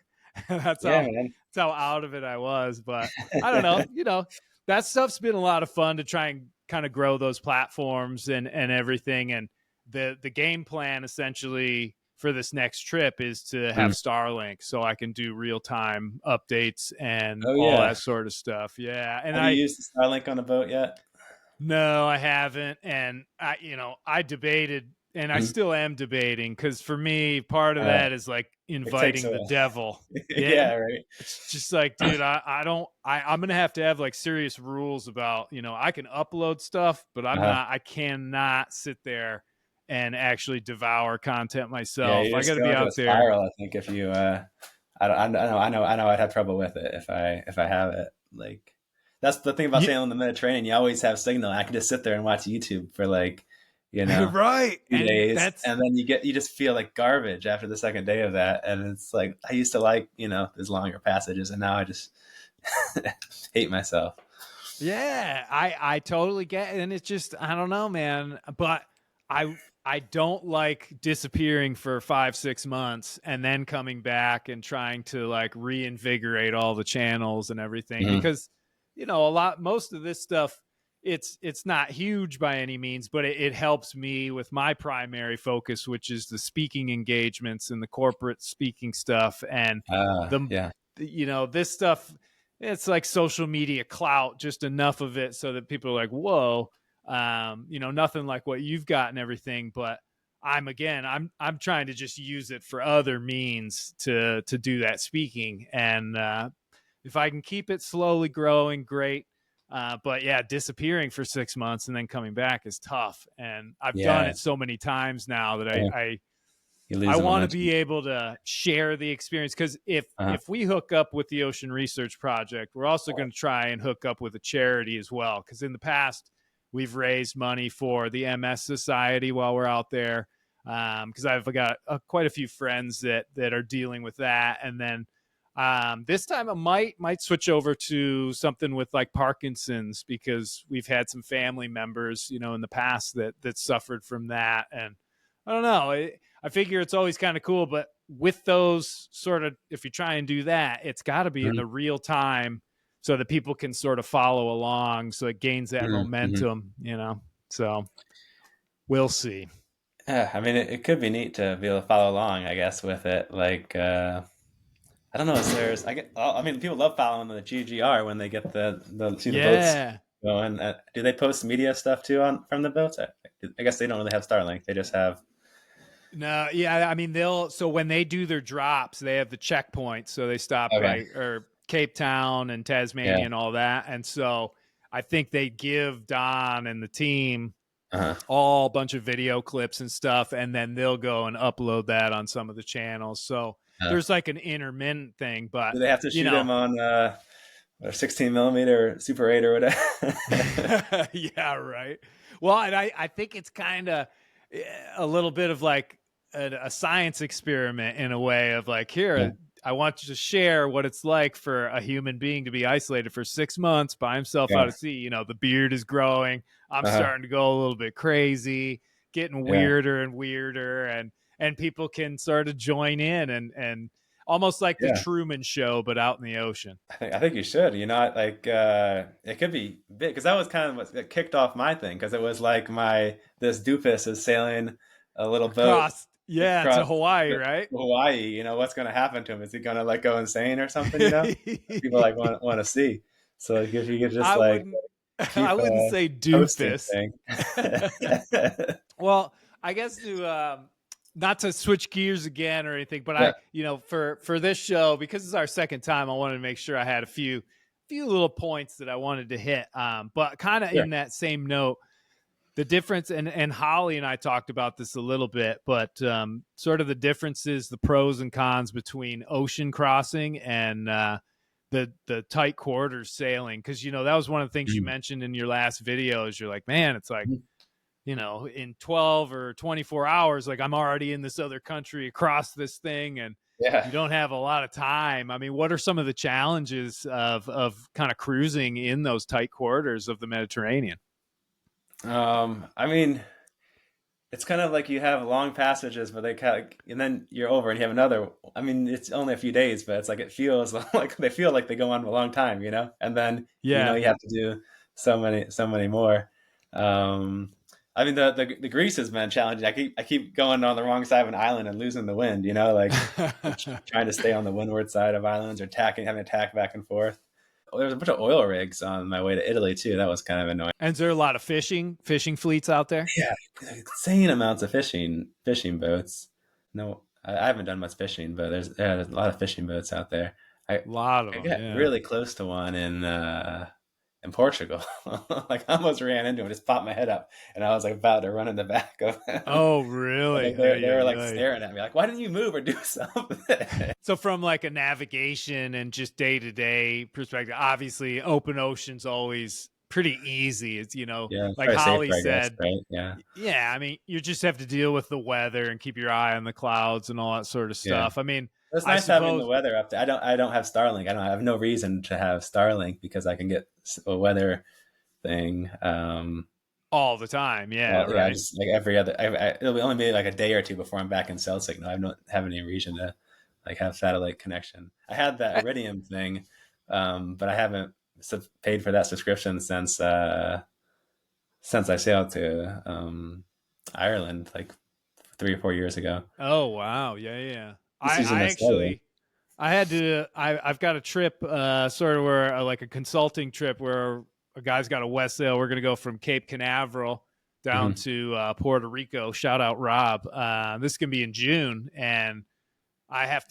A: that's
B: yeah,
A: how
B: man.
A: that's how out of it I was. But I don't know, that stuff's been a lot of fun to try and kind of grow those platforms and everything. And the game plan essentially for this next trip is to have
B: Mm.
A: Starlink so I can do real time updates and
B: Oh
A: all
B: yeah.
A: that sort of stuff. Yeah. And
B: Have you used the Starlink on the boat yet?
A: no, I haven't. And I debated, and I
B: Mm.
A: still am debating, because for me, part of
B: Uh,
A: that is like
B: it takes
A: inviting
B: a
A: the devil. Yeah.
B: yeah, right.
A: It's just like, dude, I'm going to have like serious rules about, I can upload stuff, but
B: Uh,
A: I cannot sit there and actually devour content
B: yeah,
A: myself.
B: you
A: I got
B: just
A: to
B: go
A: be
B: into a
A: out there.
B: spiral. I think if you, I know, I'd have trouble with it if I have it. Like that's the thing about
A: Yeah,
B: sailing the Mediterranean. You always have signal. I can just sit there and watch YouTube for like, you know,
A: right.
B: few
A: And
B: days,
A: that's,
B: and then you just feel like garbage after the second day of that. And it's like I used to like these longer passages, and now I just hate myself.
A: yeah, I totally get it. And it's just, I don't know, man, but I don't like disappearing for 5-6 months and then coming back and trying to like reinvigorate all the channels and everything,
B: Hmm.
A: because most of this stuff, it's not huge by any means, but it helps me with my primary focus, which is the speaking engagements and the corporate speaking stuff. And the
B: Yeah,
A: this stuff, it's like social media clout, just enough of it so that people are like, whoa, nothing like what you've got and everything. But I'm trying to just use it for other means to do that speaking. And if I can keep it slowly growing, great. But yeah, disappearing for 6 months and then coming back is tough. And I've done
B: yeah.
A: it so many times now that
B: Yeah. You lose
A: I
B: the
A: want to
B: momentum.
A: be able to share the experience, because if
B: Uh-huh.
A: we hook up with the Ocean Research Project, we're also going to try and hook up with a charity as well. Because in the past, we've raised money for the MS Society while we're out there. Because I've got quite a few friends that are dealing with that, and then this time I might switch over to something with like Parkinson's, because we've had some family members, in the past that suffered from that. And I don't know. I figure it's always kind of cool, but with those sort of, if you try and do that, it's got to be in
B: Mhm.
A: the real time so that people can sort of follow along, so it gains that
B: Mhm. Mhm.
A: momentum. So we'll see.
B: Yeah, I mean, it could be neat to be able to follow along, I guess, with it. Like, I don't know if there's, I mean, people love following the GGR when they get see the boats
A: Yeah.
B: going. Do they post media stuff too from the boats? I guess they don't really have Starlink. They just have,
A: No, yeah, I mean so when they do their drops, they have the checkpoints, so they stop
B: okay,
A: right, or Cape Town and
B: yeah,
A: Tasmania and all that. And so I think they give Don and the team
B: uh-huh.
A: all a bunch of video clips and stuff, and then they'll go and upload that on some of the channels. So
B: Uh,
A: there's like an intermittent thing, but
B: do they have to
A: you
B: shoot
A: know,
B: him on 16 millimeter Super 8 or whatever?
A: yeah, right. Well, and I think it's kind of a little bit of like a science experiment in a way of like,
B: Yeah,
A: here, I want you to share what it's like for a human being to be isolated for 6 months by himself out
B: yeah,
A: at sea. The beard is growing. I'm
B: uh-huh.
A: starting to go a little bit crazy, getting
B: Yeah,
A: weirder and weirder, and people can sort of join in. And almost like the
B: Yeah.
A: Truman Show, but out in the ocean.
B: I think you should. Like it could be big because that was kind of what kicked off my thing because it was like my this doofus is sailing a little boat
A: Across, yeah, to
B: across
A: Hawaii, right?
B: Hawaii. What's going to happen to him? Is he going to like go insane or something? People like want to see. So like, if you could just
A: I
B: like
A: wouldn't I
B: keep
A: wouldn't say
B: hosting
A: doofus.
B: thing.
A: Well, I guess to not to switch gears again or anything, but
B: Yeah,
A: for this show, because it's our second time, I wanted to make sure I had a few little points that I wanted to hit. But kind of
B: sure.
A: in that same note, the difference, and Holly and I talked about this a little bit, but sort of the differences, the pros and cons between ocean crossing and the tight quarters sailing. Because that was one of the things you
B: Mhm.
A: mentioned in your last video. Is you're like, man, it's like,
B: Mhm.
A: in 12 or 24 hours, like I'm already in this other country across this thing, and
B: Yeah.
A: you don't have a lot of time. I mean, what are some of the challenges of kind of cruising in those tight quarters of the Mediterranean?
B: I mean, it's kind of like you have long passages, but they kind of, and then you're over and you have another. I mean, it's only a few days, but it's like it feels like they feel like they go on a long time, And then
A: Yeah.
B: you have to do so many more. Um, I mean, the Greece has been challenging. I keep going on the wrong side of an island and losing the wind. Like trying to stay on the windward side of islands or having to tack back and forth. There was a bunch of oil rigs on my way to Italy too. That was kind of annoying.
A: And is there a lot of fishing fleets out there?
B: Yeah, insane amounts of fishing boats. No, I haven't done much fishing, but there's a lot of fishing boats out there. I
A: A lot of
B: I
A: them,
B: got
A: yeah.
B: really close to one in Portugal. Like I almost ran into him, just popped my head up, and I was like about to run in the back of him.
A: Oh,
B: Like
A: really?
B: they
A: Ay,
B: were
A: ay,
B: like
A: ay.
B: staring at me, like, "Why didn't you move or do something?"
A: So from like a navigation and just day-to-day perspective, obviously open ocean's always pretty easy. It's,
B: Yeah, it's
A: like
B: probably
A: Holly
B: safer, I guess,
A: said,
B: right? Yeah,
A: yeah, I mean, you just have to deal with the weather and keep your eye on the clouds and all that sort of
B: yeah.
A: stuff. I mean,
B: It's
A: I
B: nice having the
A: suppose
B: weather up there. I don't have Starlink. I have no reason to have Starlink because I can get a weather thing.
A: all the time. Yeah,
B: Well, yeah,
A: right.
B: just like every other. It'll only be like a day or two before I'm back in cell signal. I don't have any reason to like have satellite connection. I had that
A: I,
B: Iridium thing, but I haven't paid for that subscription since I sailed to Ireland like 3 or 4 years ago.
A: oh, wow. Yeah, yeah.
B: Just using
A: I
B: my cellular.
A: actually I've got a trip sort of where like a consulting trip where a guy's got a West Sail. We're going to go from Cape Canaveral down
B: Hmm.
A: to Puerto Rico. Shout out Rob. This is going to be in June, and I had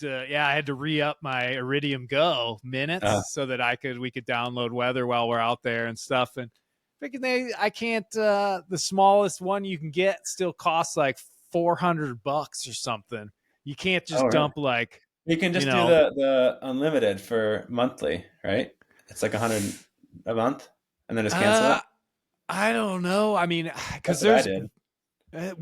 A: to re-up my Iridium Go
B: Uh,
A: minutes so that we could download weather while we're out there and stuff. And thinking I can't, the smallest one you can get still costs like $400 or something. You can't
B: oh,
A: just
B: really?
A: dump like,
B: You can
A: you
B: just do
A: know,
B: the unlimited for monthly, right? It's like 100 a month, and then just cancel
A: uh,
B: it.
A: I don't know. I mean, cause
B: That's what I
A: there's
B: did.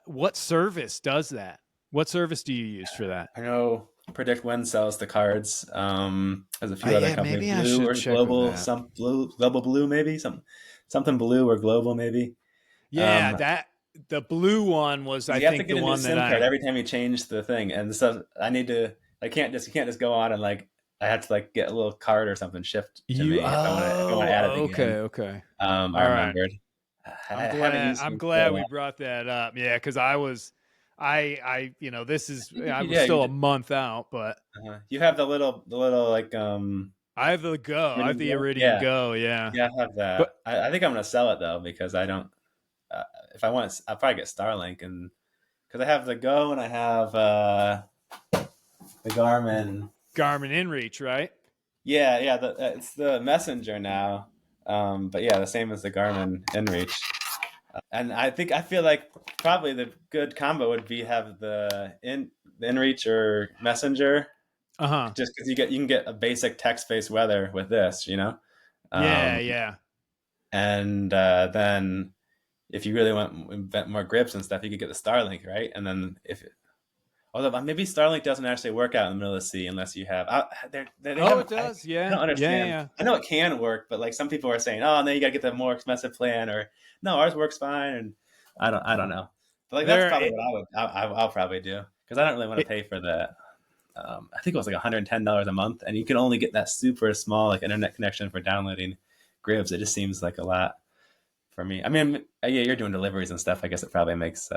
A: what service does that? What service do you use for that?
B: I know Predict When sells the cards. There's a few other
A: Yeah,
B: companies,
A: maybe I
B: Blue
A: should
B: or
A: check with
B: Global,
A: that.
B: some Blue, Global Blue maybe, something Blue or Global maybe.
A: Yeah,
B: Um,
A: that the blue one was, I
B: you have to
A: think, the
B: get a new
A: one that
B: SIM card
A: I.
B: every time you change the thing, and so I need to. I can't just you can't just go on and like I have to like get a little card or something shipped to
A: You
B: me if I want to add it
A: okay,
B: again.
A: okay.
B: I
A: All right.
B: remembered. I haven't used
A: I'm
B: them for a
A: glad we
B: while.
A: brought that up. Yeah, because this
B: I
A: is
B: think if
A: I
B: you,
A: was
B: yeah,
A: still a month out, but
B: you have the little like
A: I have the Go. I have
B: Iridium
A: the
B: Go.
A: Iridium
B: Yeah,
A: Go, yeah.
B: yeah, I have
A: But
B: that. I think I'm gonna sell it though because I don't. If I want, I'll probably get Starlink and because I have the Go and I have the Garmin.
A: Garmin InReach, right?
B: Yeah, yeah, it's the Messenger now. But yeah, the same as the Garmin InReach. And I feel like probably the good combo would be have the InReach or Messenger,
A: Uh-huh.
B: just because you can get a basic text based weather with this.
A: Yeah,
B: Um,
A: yeah.
B: and then if you really want invent more grips and stuff, you could get the Starlink, right? And then although maybe Starlink doesn't actually work out in the middle of the sea unless you have. They
A: Oh,
B: have.
A: it
B: I
A: does. Yeah.
B: don't
A: Yeah,
B: understand.
A: yeah.
B: I know it can work, but like some people are saying, oh, no, you got to get the more expensive plan, or no, ours works fine, and I don't know. But like that's
A: There
B: probably
A: it,
B: what I'll probably do because I don't really want to
A: it
B: pay for that. I think it was like $110 a month, and you can only get that super small like internet connection for downloading Gribs. It just seems like a lot for me. I mean, yeah, you're doing deliveries and stuff. I guess it probably makes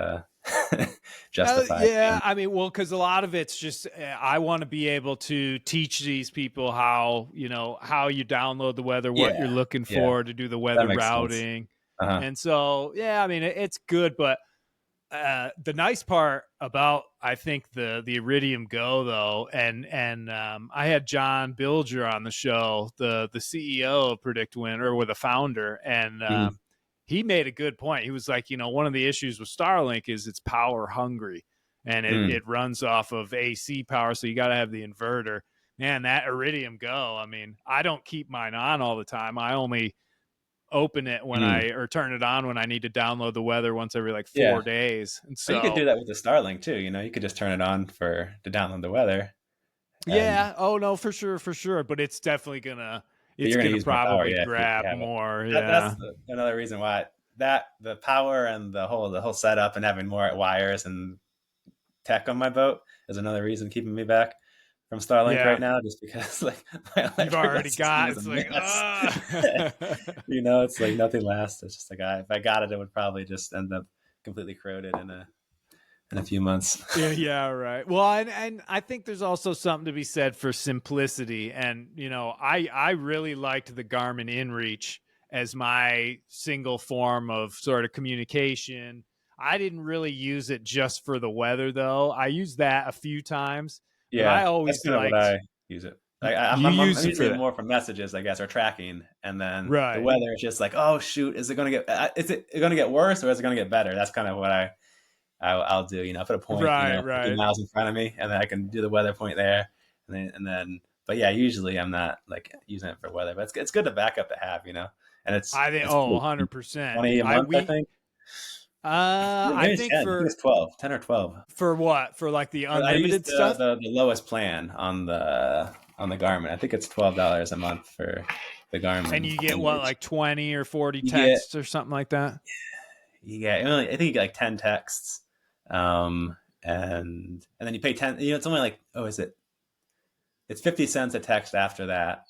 B: justified.
A: Yeah, I mean, well, because a lot of it's just I want to be able to teach these people how how you download the weather, what you're
B: Yeah,
A: looking
B: yeah,
A: for to do the
B: that
A: weather
B: makes sense.
A: routing,
B: Uh-huh.
A: and so yeah, I mean, it's good, but the nice part about I think the Iridium Go though, and I had John Bilger on the show, the CEO of Predict Wind, or with a founder, and
B: Mhm.
A: he made a good point. He was like, one of the issues with Starlink is it's power hungry, and
B: Mm.
A: it runs off of AC power, so you got to have the inverter. Man, that Iridium Go, I mean, I don't keep mine on all the time. I only open it when
B: Mm.
A: or turn it on when I need to download the weather once every like
B: Yeah.
A: 4 days. And
B: But you could do
A: so,
B: that with the Starlink too. You could just turn it on for to download the weather, and
A: yeah, oh no, for sure. But
B: but
A: it's
B: you're gonna
A: gonna
B: use more power,
A: probably
B: yeah, if you
A: grab
B: have it.
A: more.
B: That's
A: Yeah.
B: another reason why that the power and the whole setup and having more wires and tech on my boat is another reason keeping me back from Starlink right
A: Yeah.
B: now, just because like my
A: You've
B: electrical
A: already
B: system
A: got
B: is a
A: it's like,
B: mess.
A: ah.
B: It's like nothing lasts. It's just like if I got it, it would probably just end up completely corroded in a few months.
A: Yeah, yeah, right. Well, and I think there's also something to be said for simplicity. And I really liked the Garmin InReach as my single form of sort of communication. I didn't really use it just for the weather, though. I used that a few times, but I
B: Yeah, that's
A: always
B: kind of what
A: liked
B: I use it. I'm,
A: you
B: I'm, I'm
A: use it
B: using
A: for
B: it
A: that,
B: more for messages, I guess, or tracking, and then the
A: right?
B: weather is just like, oh shoot, is it going to get worse or is it going to get better? That's kind of what I'll do. Put a point,
A: Right,
B: 50
A: right.
B: miles in front of me, and then I can do the weather point there, and then. But yeah, usually I'm not like using it for weather, but it's good to backup to have, and it's
A: I think
B: it's
A: oh,
B: pretty cheap.
A: 100%.
B: 20 a
A: I
B: month, I
A: we
B: think.
A: I
B: Maybe it's
A: think
B: 10. I think it's 12, 10 or 12.
A: for what? For like the
B: I used
A: unlimited
B: the,
A: stuff?
B: the the lowest plan on the Garmin. I think it's $12 a month for the
A: And
B: Garmin
A: you get what,
B: image.
A: like 20 or 40
B: You get
A: texts or something like that?
B: I think you get like 10 texts, and then you pay 10. It's only like, oh, is it? It's 50 cents a text after that.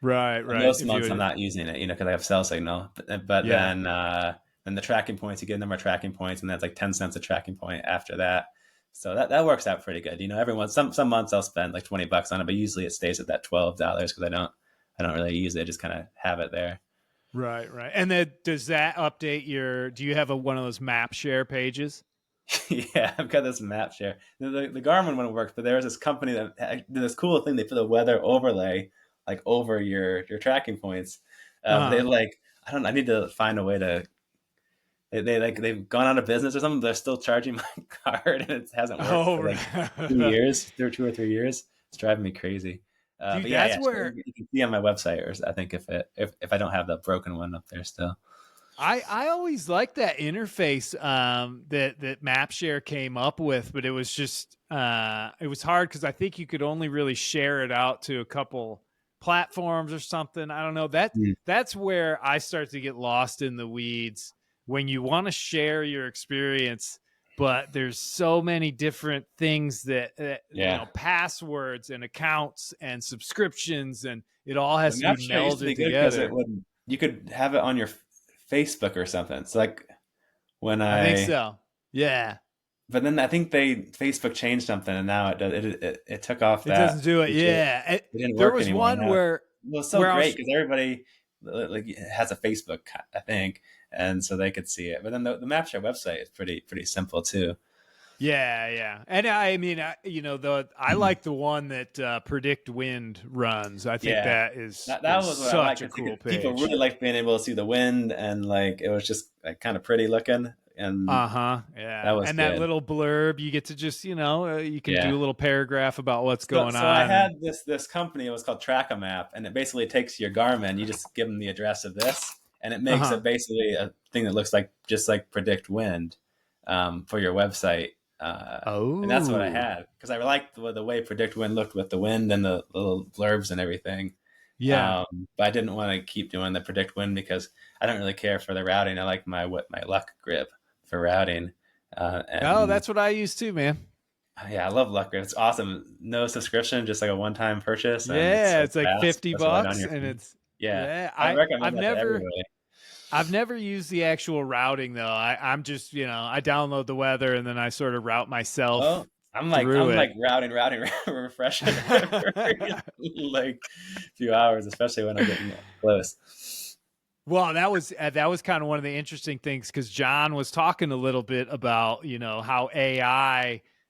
A: Right,
B: And
A: right.
B: most
A: If
B: months I'm
A: you
B: not using it, because I have cell signal. But
A: yeah.
B: then the tracking points, you get a number of tracking points, and that's like 10 cents a tracking point after that. So that works out pretty good. Every month, some months I'll spend like $20 on it, but usually it stays at that $12 because I don't really use it. I just kind of have it there.
A: Right, right. And then does that update do you have one of those map share pages?
B: Yeah, I've got this map share. The Garmin one works, but there's this company that did this cool thing. They put a weather overlay like over your tracking points. But they
A: Uh-huh.
B: like I don't. I need to find a way to. They've gone out of business or something. They're still charging my card, and it hasn't worked
A: Oh,
B: for like two
A: right.
B: years, 2 or 3 years. It's driving me crazy.
A: Dude,
B: But yeah,
A: that's
B: yeah. So
A: where
B: you can see on my website, or I think if I don't have the broken one up there still.
A: I always liked that interface that MapShare came up with, but it was just it was hard because I think you could only really share it out to a couple platforms or something. I don't know.
B: Mm.
A: That's where I start to get lost in the weeds when you want to share your experience, but there's so many different things that
B: Yeah.
A: passwords and accounts and subscriptions, and it all
B: The
A: has to be
B: map share used to be
A: melded
B: good because
A: together.
B: you could have it on your Facebook or something. It's like when
A: I think
B: I,
A: so. Yeah.
B: but then I think Facebook changed something and now it took off
A: It
B: that
A: doesn't do it.
B: feature.
A: Yeah.
B: It didn't
A: There
B: work
A: was
B: anymore.
A: one
B: Now
A: where
B: well, it's so
A: where I
B: great
A: was
B: because everybody like has a Facebook, I think, and so they could see it. But then the MapShare website is pretty simple too.
A: yeah, yeah. And I mean, I like the one that Predict Wind runs. I think
B: Yeah,
A: that is
B: that
A: is
B: was what I like
A: such a
B: because
A: cool
B: people
A: page.
B: really liked being able to see the wind and like it was just like kind of pretty looking, and
A: Uh-huh.
B: that
A: Yeah.
B: was
A: And that
B: good.
A: little blurb, you get to just, you can do
B: Yeah.
A: a little paragraph about what's
B: So,
A: going
B: so I
A: on. And
B: had this company. It was called Track a Map, and it basically takes your Garmin. You just give them the address of this, and it makes
A: uh-huh.
B: it basically a thing that looks like just like Predict Wind for your website. And that's what I
A: Oh.
B: had because I liked the way Predict Wind looked with the wind and the little blurbs and everything.
A: Yeah.
B: But I didn't want to keep doing the Predict Wind because I don't really care for the routing. I like my luck grip for routing,
A: Oh,
B: and
A: that's what I use too, man.
B: Yeah, I love Luck Grip. It's awesome. No subscription, just like a one-time purchase, and it's
A: Yeah,
B: so
A: it's like
B: fast.
A: 50
B: Goes right on
A: bucks
B: your
A: and
B: phone.
A: it's
B: Yeah,
A: yeah,
B: I recommend
A: I've
B: that to
A: never
B: everybody.
A: I've never used the actual routing though. I'm just, I download the weather and then I sort of route myself
B: Oh, I'm like
A: through
B: I'm
A: it.
B: like routing, refreshing every like few hours, especially when I'm getting close.
A: Well, that was kind of one of the interesting things because John was talking a little bit about how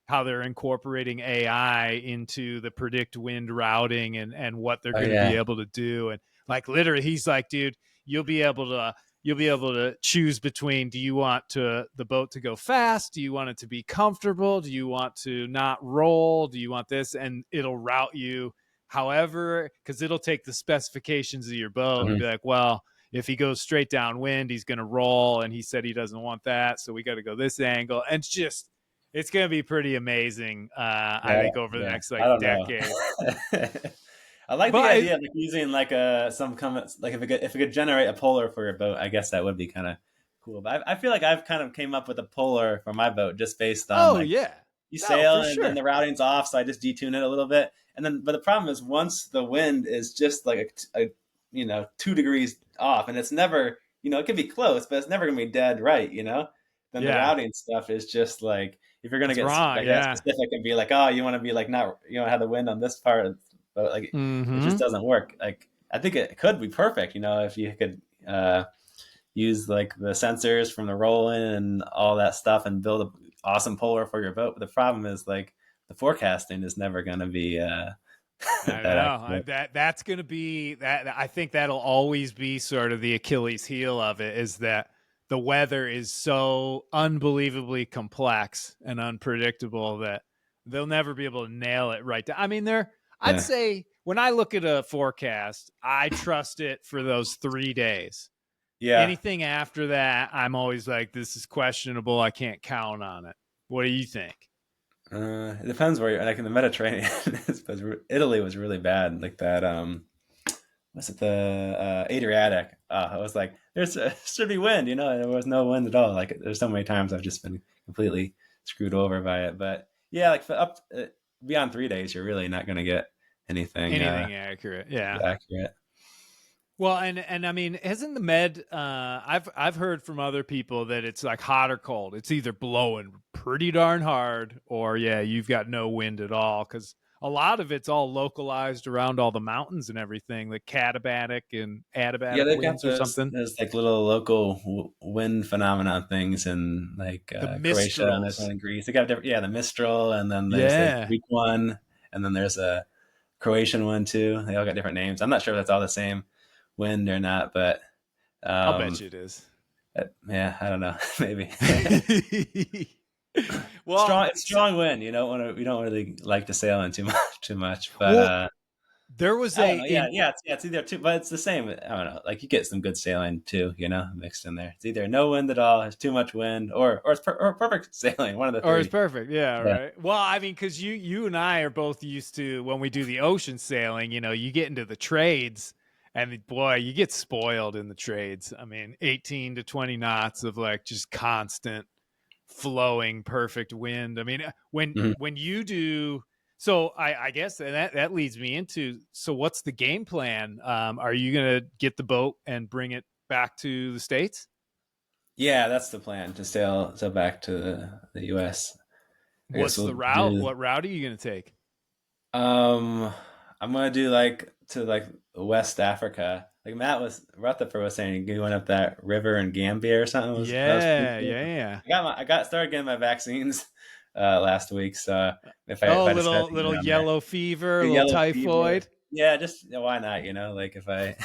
A: how they're incorporating AI into the predict wind routing and what they're
B: Oh
A: going to be
B: yeah.
A: able to do. And like literally, he's like, dude, you'll be able to choose between, do you want the boat to go fast, do you want it to be comfortable, do you want to not roll, do you want this, and it'll route you however, because it'll take the specifications of your boat and
B: Mhm.
A: be like, well, if he goes straight downwind, he's going to roll. And he said he doesn't want that. So we got to go this angle. And it's going to be pretty amazing, I
B: Yeah,
A: think, over the
B: yeah.
A: next
B: I
A: like
B: don't know.
A: decade.
B: I like the
A: But
B: idea of like using like some comments like if it could generate a polar for your boat, I guess that would be kind of cool. But I feel like I've kind of came up with a polar for my boat just based on
A: oh,
B: like
A: yeah.
B: you
A: No,
B: sail
A: for
B: and then
A: sure.
B: the routing's off, so I just detune it a little bit. And then, but the problem is once the wind is just like a 2 degrees off, and it's never it can be close, but it's never gonna be dead right. Then the
A: Yeah.
B: routing stuff is just like if you're gonna
A: It's
B: get
A: wrong.
B: like that
A: Yeah.
B: specific and be like, oh, you want to be like not have the wind on this part, but like it just
A: Hmm.
B: doesn't work. Like I think it could be perfect, if you could use like the sensors from the rolling and all that stuff and build an awesome polar for your boat. But the problem is like the forecasting is never going to be
A: I
B: that
A: know
B: accurate.
A: that's going to be that. I think that'll always be sort of the Achilles heel of it, is that the weather is so unbelievably complex and unpredictable that they'll never be able to nail it right. I mean, I'd
B: Yeah,
A: say when I look at a forecast, I trust it for those 3 days.
B: yeah.
A: Anything after that, I'm always like, this is questionable. I can't count on it. What do you think?
B: It depends where you're like in the Mediterranean. Italy was really bad. Like that. What's it? The Adriatic. I was like, there's should be wind. There was no wind at all. Like there's so many times I've just been completely screwed over by it. But yeah, like for up beyond 3 days, you're really not going to get anything
A: Anything accurate? Yeah.
B: accurate.
A: Well, and I mean, hasn't the Med? I've heard from other people that it's like hot or cold. It's either blowing pretty darn hard, or yeah, you've got no wind at all. Because a lot of it's all localized around all the mountains and everything, like katabatic and
B: Yeah,
A: adiabatic
B: they've got
A: winds or
B: those
A: something.
B: those like little local wind phenomenon things in like
A: The
B: Croatia, and there's one
A: Mistrals.
B: in Greece. They got different, yeah, the Mistral, and then there's a
A: Yeah,
B: Greek one, and then there's a Croatian one too. They all got different names. I'm not sure if that's all the same wind or not, but
A: I'll bet
B: um,
A: you it is.
B: yeah, I don't know, maybe.
A: well,
B: It's strong wind. We don't really like to sail in too much, but
A: well, there was
B: I don't
A: a
B: know. Yeah,
A: in
B: it's either two, but it's the same. I don't know. Like you get some good sailing too, mixed in there. It's either no wind at all, there's too much wind, or perfect sailing. One of the
A: Or it's
B: three.
A: perfect. Yeah,
B: Yeah.
A: right. Well, I mean, because you and I are both used to, when we do the ocean sailing, you get into the trades, and boy, you get spoiled in the trades. I mean, 18 to 20 knots of like just constant flowing perfect wind. I mean, when
B: Mhm.
A: when you do, so I guess, and that leads me into, so what's the game plan? Are you gonna get the boat and bring it back to the States?
B: Yeah, that's the plan to sail back to the U.S. I guess
A: What's
B: we'll
A: the route?
B: do.
A: What route are you gonna take?
B: Um, I'm gonna do like to like West Africa. Like Matt was Rutherford was saying, he went up that river in Gambia or something. That was pretty
A: Yeah,
B: cool.
A: yeah, yeah.
B: I got started getting my vaccines last week. So if
A: Oh,
B: I decide to go
A: little
B: down there,
A: yellow fever,
B: the
A: little
B: yellow fever.
A: typhoid.
B: Yeah, just why not? Like if I,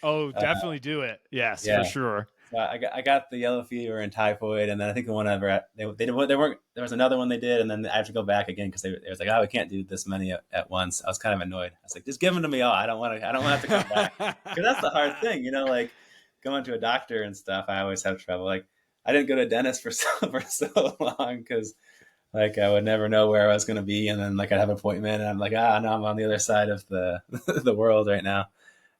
A: Oh,
B: uh,
A: definitely do it. Yes, for
B: yeah.
A: sure.
B: So I got the yellow fever and typhoid, and then I think the one ever they weren't there was another one they did, and then I have to go back again because they was like, oh, we can't do this many at once. I was kind of annoyed. I was like, just give them to me all. I don't want to have to come back because that's the hard thing, like going to a doctor and stuff. I always have trouble. Like I didn't go to a dentist for so long because like I would never know where I was going to be, and then like I'd have an appointment, and I'm like, no, I'm on the other side of the the world right now.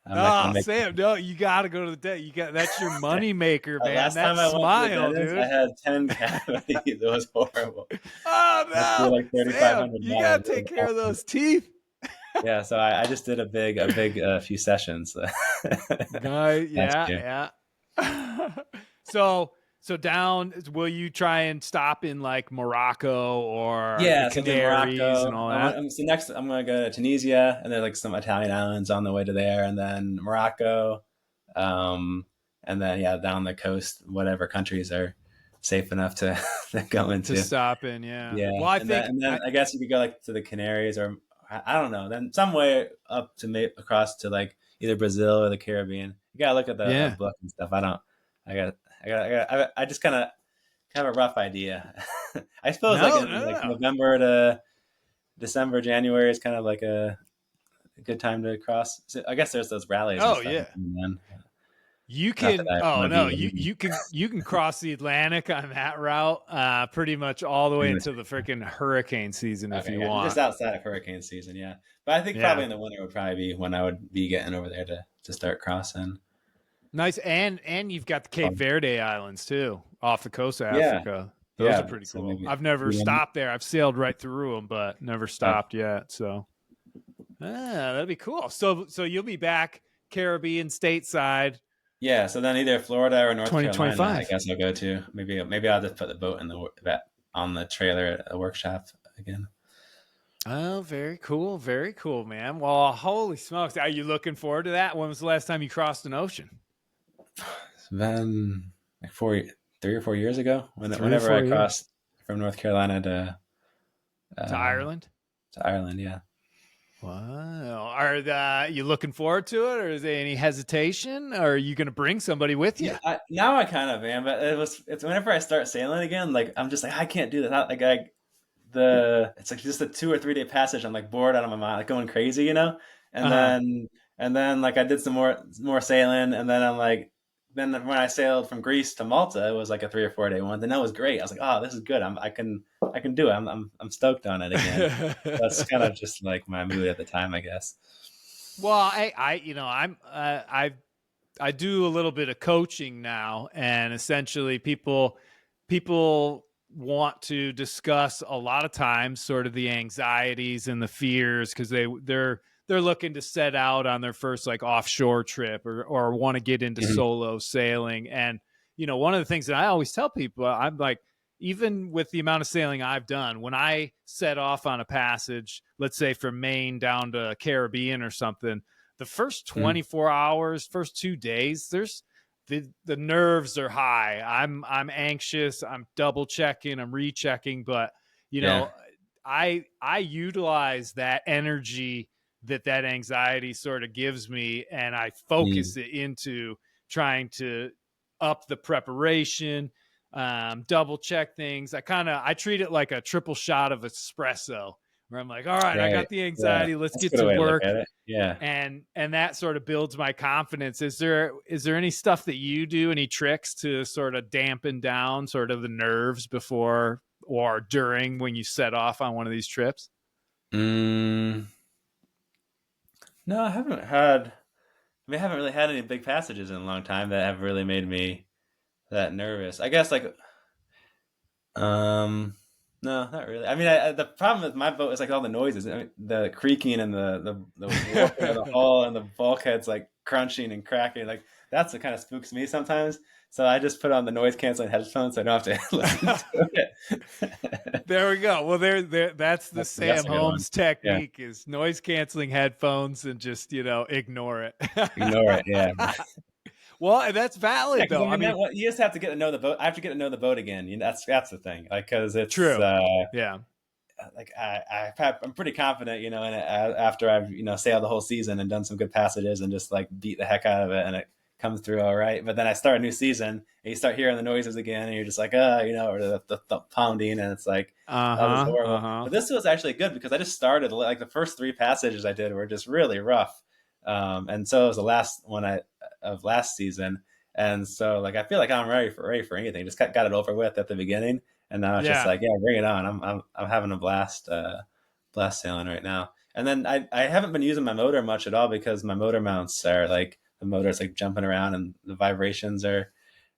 B: I'm not gonna
A: Oh,
B: make.
A: Sam, no, you got to go to the dentist. That's your money maker, man.
B: Last
A: That
B: time I went to the
A: smile,
B: dentist, I
A: dude.
B: had 10 cavities. It was horrible.
A: Oh
B: I threw
A: no,
B: like
A: Sam, you
B: $3,500.
A: got
B: It
A: to
B: was
A: take care of
B: awesome.
A: those teeth.
B: Yeah, so I just did a big few sessions last year.
A: Yeah, yeah. so down. Will you try and stop in like Morocco or the
B: Yeah, so I did
A: Canaries and
B: Morocco.
A: all that?
B: So next, I'm gonna go to Tunisia, and there's like some Italian islands on the way to there, and then Morocco, um, and then yeah, down the coast, whatever countries are safe enough to, to go
A: To
B: into.
A: stop in, yeah.
B: Yeah,
A: Well, I
B: and then
A: think
B: and then I guess you could go like to the Canaries, or I don't know, then some way up to across to like either Brazil or the Caribbean. You gotta look at the
A: yeah.
B: book and stuff. I don't. I just kind of have a rough idea. I suppose like
A: No,
B: in
A: no,
B: like
A: no.
B: November to December, January is kind of like a good time to cross. So I guess there's those rallies and
A: Oh
B: stuff.
A: yeah.
B: Then.
A: You
B: Not that
A: can.
B: I
A: Oh
B: want to
A: no,
B: be
A: you can cross the Atlantic on that route, pretty much all the way
B: pretty much.
A: into the freaking hurricane season if
B: Okay,
A: you
B: yeah, just
A: want.
B: outside of hurricane season, yeah. But I think probably
A: Yeah,
B: in the winter would probably be when I would be getting over there to start crossing.
A: nice. And you've got the Cape
B: Um,
A: Verde Islands too, off the coast of
B: yeah,
A: Africa. Those are
B: yeah.
A: pretty
B: So
A: cool.
B: maybe
A: I've never stopped there. I've sailed right through them, but never
B: uh,
A: stopped yet. So that'd be cool. So you'll be back Caribbean stateside
B: yeah. So then either Florida or North Carolina, I
A: 2025.
B: guess I'll go to. Maybe I'll just put the boat in that on the trailer at a workshop again.
A: Oh, very cool. Very cool, man. Well, holy smokes. Are you looking forward to that? When was the last time you crossed an ocean?
B: It's been like 3 or 4 years ago.
A: Three or
B: Whenever I
A: 4 years.
B: crossed from North Carolina
A: To
B: uh,
A: Ireland?
B: to Ireland, yeah.
A: Wow. You looking forward to it, or is there any hesitation? Or are you going to bring somebody with you?
B: Yeah, now I kind of am, but it's whenever I start sailing again, like I'm just like I can't do this. It's like just a 2 or 3 day passage. I'm like bored out of my mind, like going crazy, And
A: Uh-huh.
B: then like I did some more sailing, and then I'm like, then when I sailed from Greece to Malta, it was like a 3 or 4 day one. Then that was great. I was like, oh, this is good. I can do it. I'm stoked on it again. That's kind of just like my mood at the time, I guess.
A: Well, I do a little bit of coaching now, and essentially people want to discuss a lot of times sort of the anxieties and the fears because they're looking to set out on their first like offshore trip or want to get into
B: Mhm.
A: solo sailing. And one of the things that I always tell people, I'm like, even with the amount of sailing I've done, when I set off on a passage, let's say from Maine down to Caribbean or something, the first
B: Mhm.
A: 24 hours, first 2 days, there's the nerves are high. I'm anxious. I'm double checking. I'm rechecking. But you
B: Yeah.
A: know, I utilize that energy that anxiety sort of gives me, and I
B: Mm.
A: focus it into trying to up the preparation, double check things. I treat it like a triple shot of espresso, where I'm like, all right, I
B: Right.
A: got the
B: Yeah.
A: anxiety. Let's
B: That's a
A: get
B: good
A: to
B: way to look
A: work.
B: at it. Yeah.
A: And that sort of builds my confidence. Is there any stuff that you do, any tricks to sort of dampen down sort of the nerves before or during when you set off on one of these trips?
B: Mm, no, I haven't had. I haven't really had any big passages in a long time that have really made me that nervous. I guess like um, no, not really. The problem with my boat is like all the noises, the creaking and the warping of the hull and the bulkheads like crunching and cracking. Like that's what kind of spooks me sometimes. So I just put on the noise canceling headphones so I don't have to listen to it.
A: There we go. Well, there. That's the
B: That's
A: Sam
B: a good one.
A: Holmes
B: Yeah,
A: technique: is noise canceling headphones and just ignore it.
B: ignore it. Yeah.
A: Well, and that's
B: Yeah,
A: valid
B: because
A: though. I mean,
B: you just have to get to know the boat. I have to get to know the boat again. That's the thing. Like, because it's
A: true. Yeah.
B: like I'm pretty confident, in it after I've sailed the whole season and done some good passages and just like beat the heck out of it, and it comes through all right. But then I start a new season and you start hearing the noises again, and you're just like, or the pounding, and it's like,
A: Uh
B: oh, this is
A: huh. Uh
B: horrible.
A: huh.
B: But this was actually good because I just started like the first 3 passages I did were just really rough, and so it was the last one of last season. And so, like, I feel like I'm ready for anything. Just got it over with at the beginning, and now it's just
A: Yeah.
B: like, yeah, bring it on. I'm having a blast blast sailing right now. And then I haven't been using my motor much at all because my motor mounts are like the motor's like jumping around and the vibrations are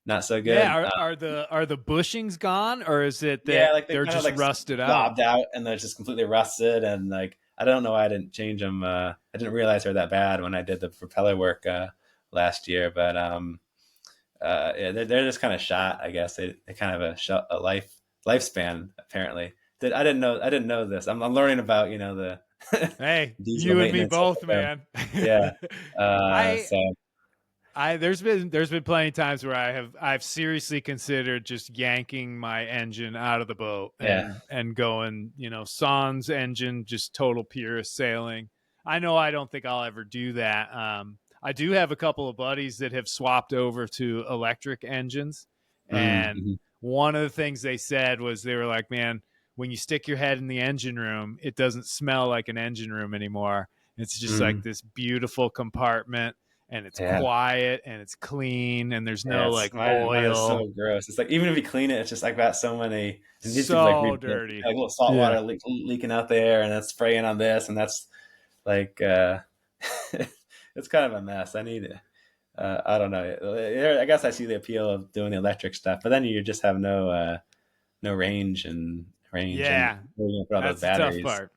B: not so
A: Yeah,
B: good.
A: are the bushings gone, or is it
B: Yeah,
A: that
B: like they
A: they're
B: kind of
A: just
B: like
A: rusted out?
B: bobbed out and they're just completely rusted. And like I don't know why I didn't change them. I didn't realize they're that bad when I did the propeller work last year. But yeah, they're just kind of shot. I guess they kind of a lifespan apparently. I didn't know this. I'm learning about the
A: Hey,
B: diesel
A: you and me
B: maintenance.
A: both, man.
B: Yeah.
A: I
B: So
A: there's been plenty of times where I've seriously considered just yanking my engine out of the boat
B: yeah.
A: and going, sans engine, just total purist sailing. I know I don't think I'll ever do that. I do have a couple of buddies that have swapped over to electric engines, and
B: Mm-hmm.
A: one of the things they said was they were like, "Man, when you stick your head in the engine room, it doesn't smell like an engine room anymore. It's just like
B: Mm-hmm.
A: this beautiful compartment." And it's
B: Yeah.
A: quiet and it's clean and there's
B: Yeah,
A: no like
B: mine is
A: oil.
B: so gross. It's like even if you clean it, it's just like got so many. It needs to be like
A: So
B: rebuilt,
A: dirty.
B: like little salt
A: Yeah.
B: water leaking out there, and that's spraying on this, and that's like it's kind of a mess. I need it. I don't know. I guess I see the appeal of doing the electric stuff, but then you just have no range, and
A: Yeah.
B: where are you gonna put all those
A: That's the tough
B: batteries?
A: part.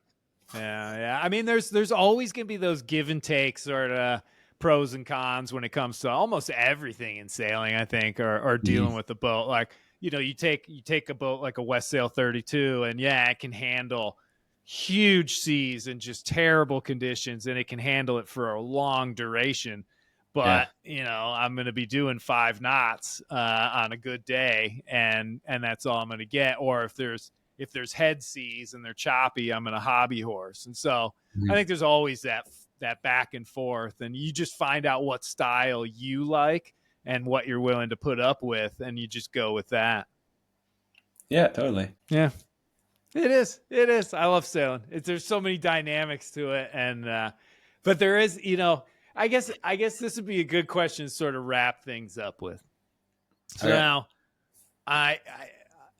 A: Yeah, yeah. I mean, there's always gonna be those give and take sort of pros and cons when it comes to almost everything in sailing, I think, or dealing
B: Mhm.
A: with the boat. Like, you take a boat like a West Sail 32, and yeah, it can handle huge seas and just terrible conditions, and it can handle it for a long duration.
B: Yeah,
A: But I'm going to be doing 5 knots on a good day, and that's all I'm going to get. Or if there's head seas and they're choppy, I'm in a hobby horse. And so I
B: Mhm.
A: think there's always that back and forth, and you just find out what style you like and what you're willing to put up with, and you just go with that.
B: yeah, totally.
A: Yeah, it is. It is. I love sailing. There's so many dynamics to it, and but there is, I guess this would be a good question to sort of wrap things up with. So
B: Okay.
A: now, I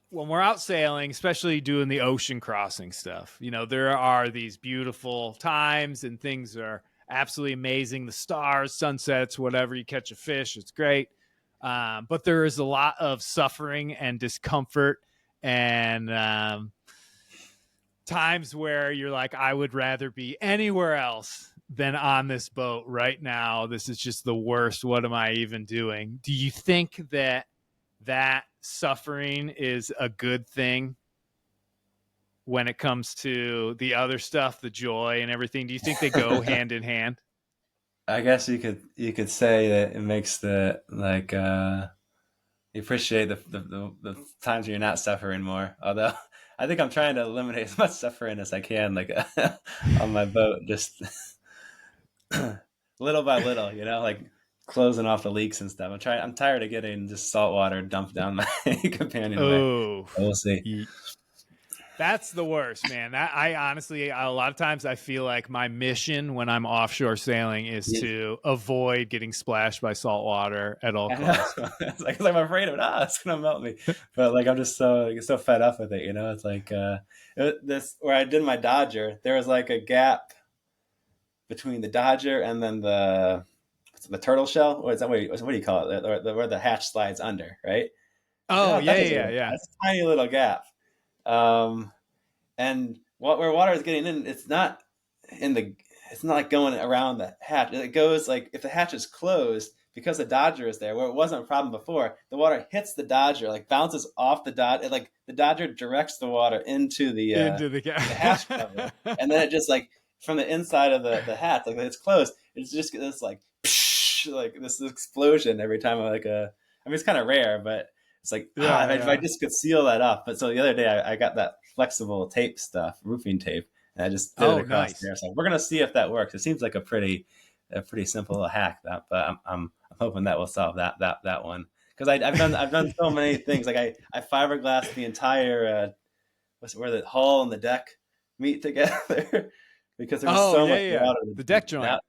A: when we're out sailing, especially doing the ocean crossing stuff, there are these beautiful times and things are absolutely amazing. The stars, sunsets, whatever, you catch a fish, it's great. But there is a lot of suffering and discomfort and times where you're like, I would rather be anywhere else than on this boat right now. This is just the worst. What am I even doing? Do you think that suffering is a good thing when it comes to the other stuff, the joy and everything? Do you think they go hand in hand?
B: I guess you could say that it makes the like you appreciate the times when you're not suffering more. Although I think I'm trying to eliminate as much suffering as I can, like on my boat, just little by little, like closing off the leaks and stuff. I'm tired of getting just salt water dumped down my companionway.
A: Oh,
B: We'll see.
A: that's the worst, man. I honestly, a lot of times I feel like my mission when I'm offshore sailing is
B: Yeah,
A: to avoid getting splashed by salt water at all
B: I know.
A: costs.
B: It's like I'm afraid of it. It's gonna melt me. But like I'm just so fed up with it. It's like this where I did my Dodger. There was like a gap between the Dodger and then the turtle shell. Or is that what do you call it? Where the hatch slides under, right?
A: Oh,
B: That
A: yeah,
B: doesn't
A: yeah,
B: even,
A: yeah.
B: that's a tiny little gap. Um, and where water is getting in, in the it's not like going around the hatch. It goes like if the hatch is closed because the Dodger is there, where it wasn't a problem before. The water hits the Dodger, like bounces off the Dodger. Like the Dodger directs the water into
A: Into the
B: the hatch cover, and then it just like from the inside of the hatch, like it's closed. It's just this like psh, like this explosion every time I mean, it's kind of rare, but it's like
A: Yeah,
B: if I
A: yeah.
B: just could seal that up. But so the other day I got that flexible tape stuff, roofing tape, and I just did it
A: Oh,
B: across
A: nice.
B: there. So we're gonna see if that works. It seems like a pretty simple hack, that, but I'm hoping that will solve that one because I've done so many things. Like I fiberglassed the entire where the hull and the deck meet together because there was
A: Oh,
B: so
A: yeah,
B: much
A: yeah.
B: water.
A: The deck joint.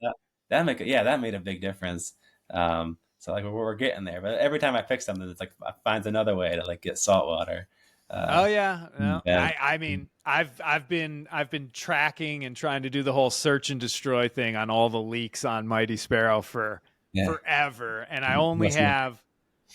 B: That made a big difference. So like we're getting there, but every time I fix something, it's like I find another way to like get salt water.
A: Oh yeah, no,
B: Bad.
A: I mean, I've been tracking and trying to do the whole search and destroy thing on all the leaks on Mighty Sparrow for
B: Yeah.
A: forever, and I only
B: Must be.
A: have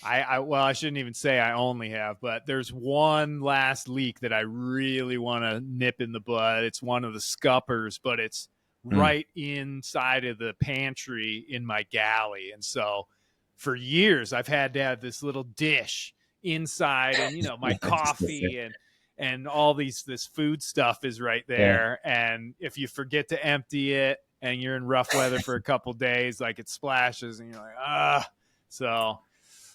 A: well, I shouldn't even say I only have, but there's one last leak that I really want to nip in the bud. It's one of the scuppers, but it's
B: Mm.
A: right inside of the pantry in my galley. And so for years I've had to have this little dish inside, and my
B: Just sit there.
A: coffee and all this food stuff is right
B: Yeah.
A: there. And if you forget to empty it and you're in rough weather for a couple days, like it splashes and you're like, so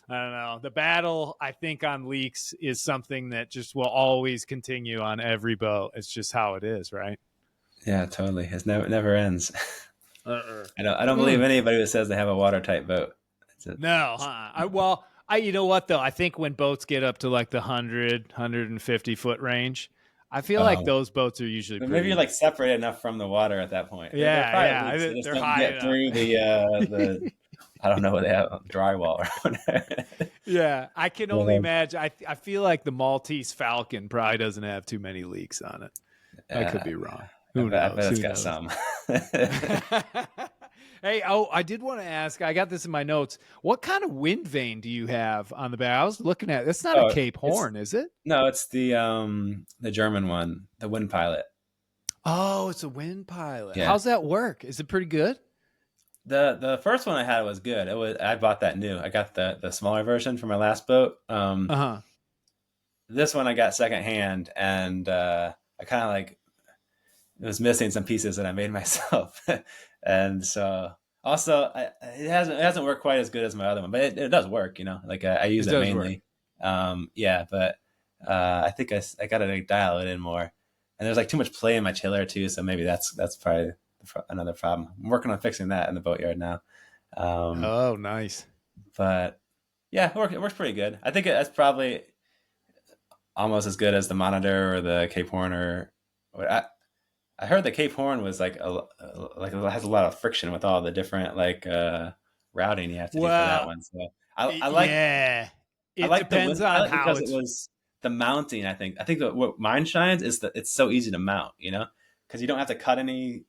A: I don't know. The battle, I think, on leaks is something that just will always continue on every boat. It's just how it is, right?
B: Yeah, totally. It never ends.
A: Uh-uh.
B: I don't believe anybody who says they have a watertight boat. It's a,
A: No, you know what though? I think when boats get up to like the 100, 150 foot range, I feel like
B: um,
A: those boats are usually
B: but maybe you're
A: pretty.
B: like separated enough from the water at that point. They're
A: Yeah,
B: probably leaks.
A: yeah,
B: They just
A: they're
B: don't
A: high
B: get
A: enough.
B: through the I don't know what they have, drywall or whatever.
A: Yeah, I can only
B: Yeah.
A: imagine. I feel like the Maltese Falcon probably doesn't have too many leaks on it. I could be wrong. Who
B: I bet
A: knows?
B: it's
A: Who
B: got
A: knows?
B: some.
A: Hey, I did want to ask. I got this in my notes. What kind of wind vane do you have on the back? I was looking at. It's not a
B: Oh,
A: Cape
B: it's
A: Horn, is it?
B: no, it's the German one, the Wind Pilot.
A: Oh, it's a wind pilot.
B: Yeah.
A: How's that work? Is it pretty good?
B: The first one I had was good. I bought that new. I got the smaller version for my last boat.
A: Uh huh.
B: This one I got secondhand, and I kind of like it was missing some pieces that I made myself, and so also it hasn't worked quite as good as my other one, but it does work. Like I use
A: It
B: it
A: does work.
B: mainly. Yeah, but I think I got to like, dial it in more, and there's like too much play in my chiller too, so maybe that's probably another problem. I'm working on fixing that in the boatyard now. Um,
A: Oh, nice.
B: but yeah, it works pretty good. I think that's probably almost as good as the Monitor or the Cape Horn or I heard the Cape Horn was like it has a lot of friction with all the different like routing you have to do for that
A: Well,
B: one. So I like
A: yeah.
B: I
A: It
B: like the
A: depends
B: Wind
A: on
B: Pilot
A: how
B: because it
A: it's.
B: was the mounting. I think that what mine shines is that it's so easy to mount. Because you don't have to cut any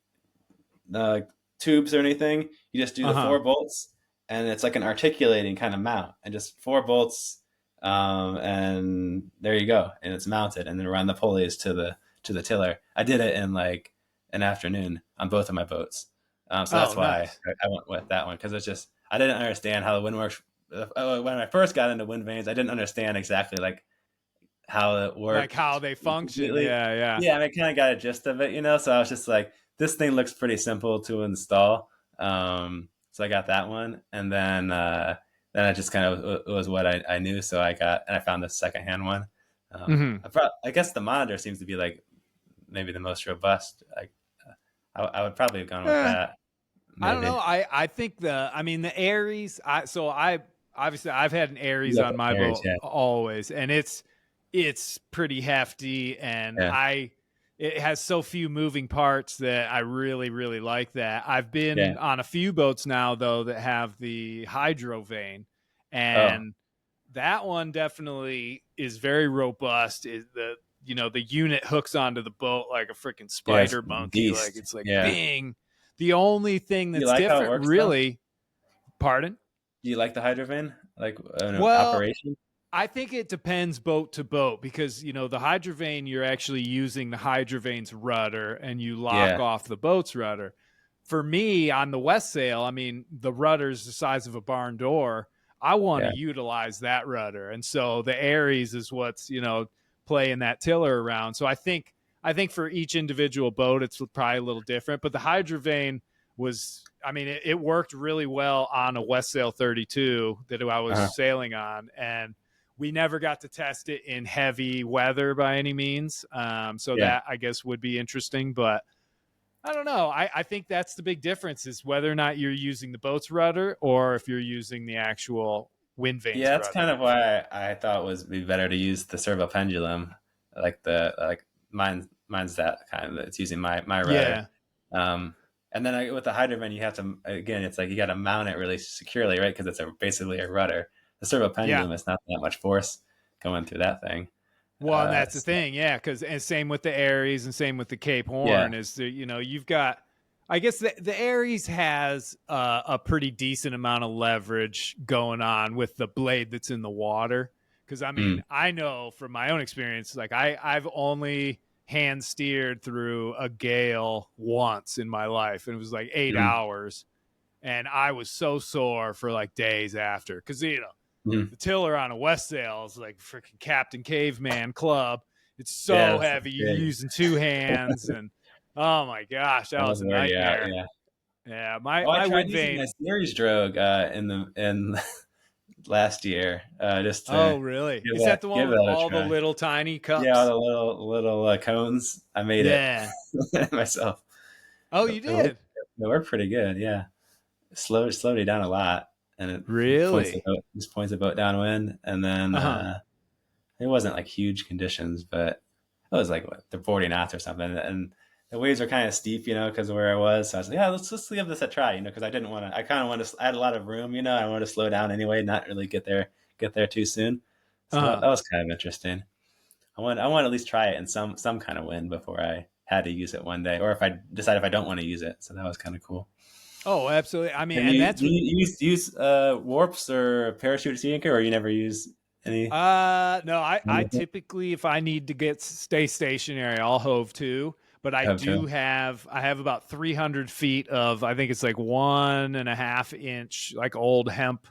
B: uh, tubes or anything. You just do
A: Uh
B: the
A: huh.
B: four bolts, and it's like an articulating kind of mount, and just four bolts, and there you go, and it's mounted, and then run the pulleys to the tiller. I did it in like an afternoon on both of my boats, so
A: Oh,
B: that's why
A: nice.
B: I went with that one because it's just I didn't understand how the wind works. When I first got into wind vanes, I didn't understand exactly like how it
A: Like
B: worked
A: how they function.
B: completely.
A: Yeah, yeah.
B: Yeah, I mean, I kind of got a gist of it. So I was just like, this thing looks pretty simple to install. So I got that one, and then I just kind of it was what I knew. So I found the secondhand one.
A: Hmm.
B: I guess the Monitor seems to be like maybe the most robust. I would probably have gone with
A: Eh,
B: that.
A: I don't
B: Maybe
A: know. I think the Aries. I obviously I've had an
B: you
A: Aries
B: got
A: on
B: the
A: my
B: Aries,
A: boat
B: yeah,
A: always, and it's pretty hefty, and
B: yeah,
A: it has so few moving parts that I really really like that. I've
B: yeah.
A: been on a few boats now though that have the hydro vane,
B: Oh,
A: and that one definitely is very robust. Is the unit hooks onto the boat like a freaking
B: yeah, it's
A: spider monkey, like
B: beast.
A: it's like
B: Yeah.
A: bing. The only thing
B: Do you
A: that's
B: like how it
A: different,
B: works though?
A: really, pardon?
B: Do you like the Hydrovan like
A: Well,
B: operation?
A: I think it depends boat to boat because the hydrovane you're actually using the hydrovane's rudder and you lock
B: Yeah,
A: off the boat's rudder. For me on the West Sail, I mean the rudder's the size of a barn door. I want to
B: yeah,
A: utilize that rudder, and so the Aries is what's playing that tiller around. So I think for each individual boat, it's probably a little different. But the hydrovane was, I mean, it worked really well on a West Sail 32 that I was
B: uh-huh.
A: sailing on, and we never got to test it in heavy weather by any means. So
B: Yeah,
A: that I guess would be interesting, but I don't know. I think that's the big difference is whether or not you're using the boat's rudder or if you're using the actual wind
B: yeah.
A: vane's
B: That's kind
A: rudder.
B: of why I thought it would be better to use the servo pendulum, like mine's that kind of. It's using my rudder.
A: Yeah.
B: Um, and then with the Hydrovan, you have to again, it's like you got to mount it really securely, right? Because it's basically a rudder. The servo
A: Yeah.
B: pendulum is not that much force going through that thing.
A: Well, and that's the
B: So,
A: thing, yeah. Because and same with the Aries, and same with the Cape
B: yeah.
A: Horn. Is the you've got. I guess the Aries has a pretty decent amount of leverage going on with the blade that's in the water. Because I mean,
B: Mm,
A: I know from my own experience, like I've only hand steered through a gale once in my life, and it was like 8 hours, and I was so sore for like days after. Because
B: mm.
A: the tiller on a West Sail is like freaking Captain Caveman Club. It's
B: Yeah,
A: so
B: that's
A: heavy. You're
B: big.
A: using two hands, and oh my gosh, that was
B: That'll
A: a
B: wear you out.
A: nightmare.
B: Yeah.
A: Yeah, my
B: Oh, I
A: my
B: tried
A: wind
B: using my
A: vane.
B: series drogue in last year, just to
A: Oh, really?
B: give
A: Is that the one
B: give
A: with
B: that a
A: all the
B: try.
A: little tiny
B: Yeah, all
A: cups?
B: the little cones. I made it
A: Yeah.
B: myself.
A: Oh,
B: It,
A: you
B: it worked.
A: did?
B: It worked pretty good. Yeah, slowed it down a lot, and it points the
A: Really?
B: boat just points the boat downwind, and then
A: Uh huh.
B: it wasn't like huge conditions, but it was like what, the 40 knots or something, and the waves were kind of steep, because of where I was. So I was like, yeah, let's give this a try, because I didn't want to. I kind of wanted to. I had a lot of room, I wanted to slow down anyway, not really get there too soon.
A: Uh
B: So that
A: huh.
B: was kind of interesting. I want to at least try it in some kind of wind before I had to use it one day, or if I decide if I don't want to use it. So that was kind of cool.
A: Oh, absolutely. I mean,
B: Have
A: and
B: you
A: that's
B: do you use warps or parachute sea anchor, or you never use any?
A: no, I typically if I need to stay stationary, I'll hove too. But I
B: Oh,
A: do
B: cool.
A: have about 300 feet of I think it's like 1.5 inch like old hemp,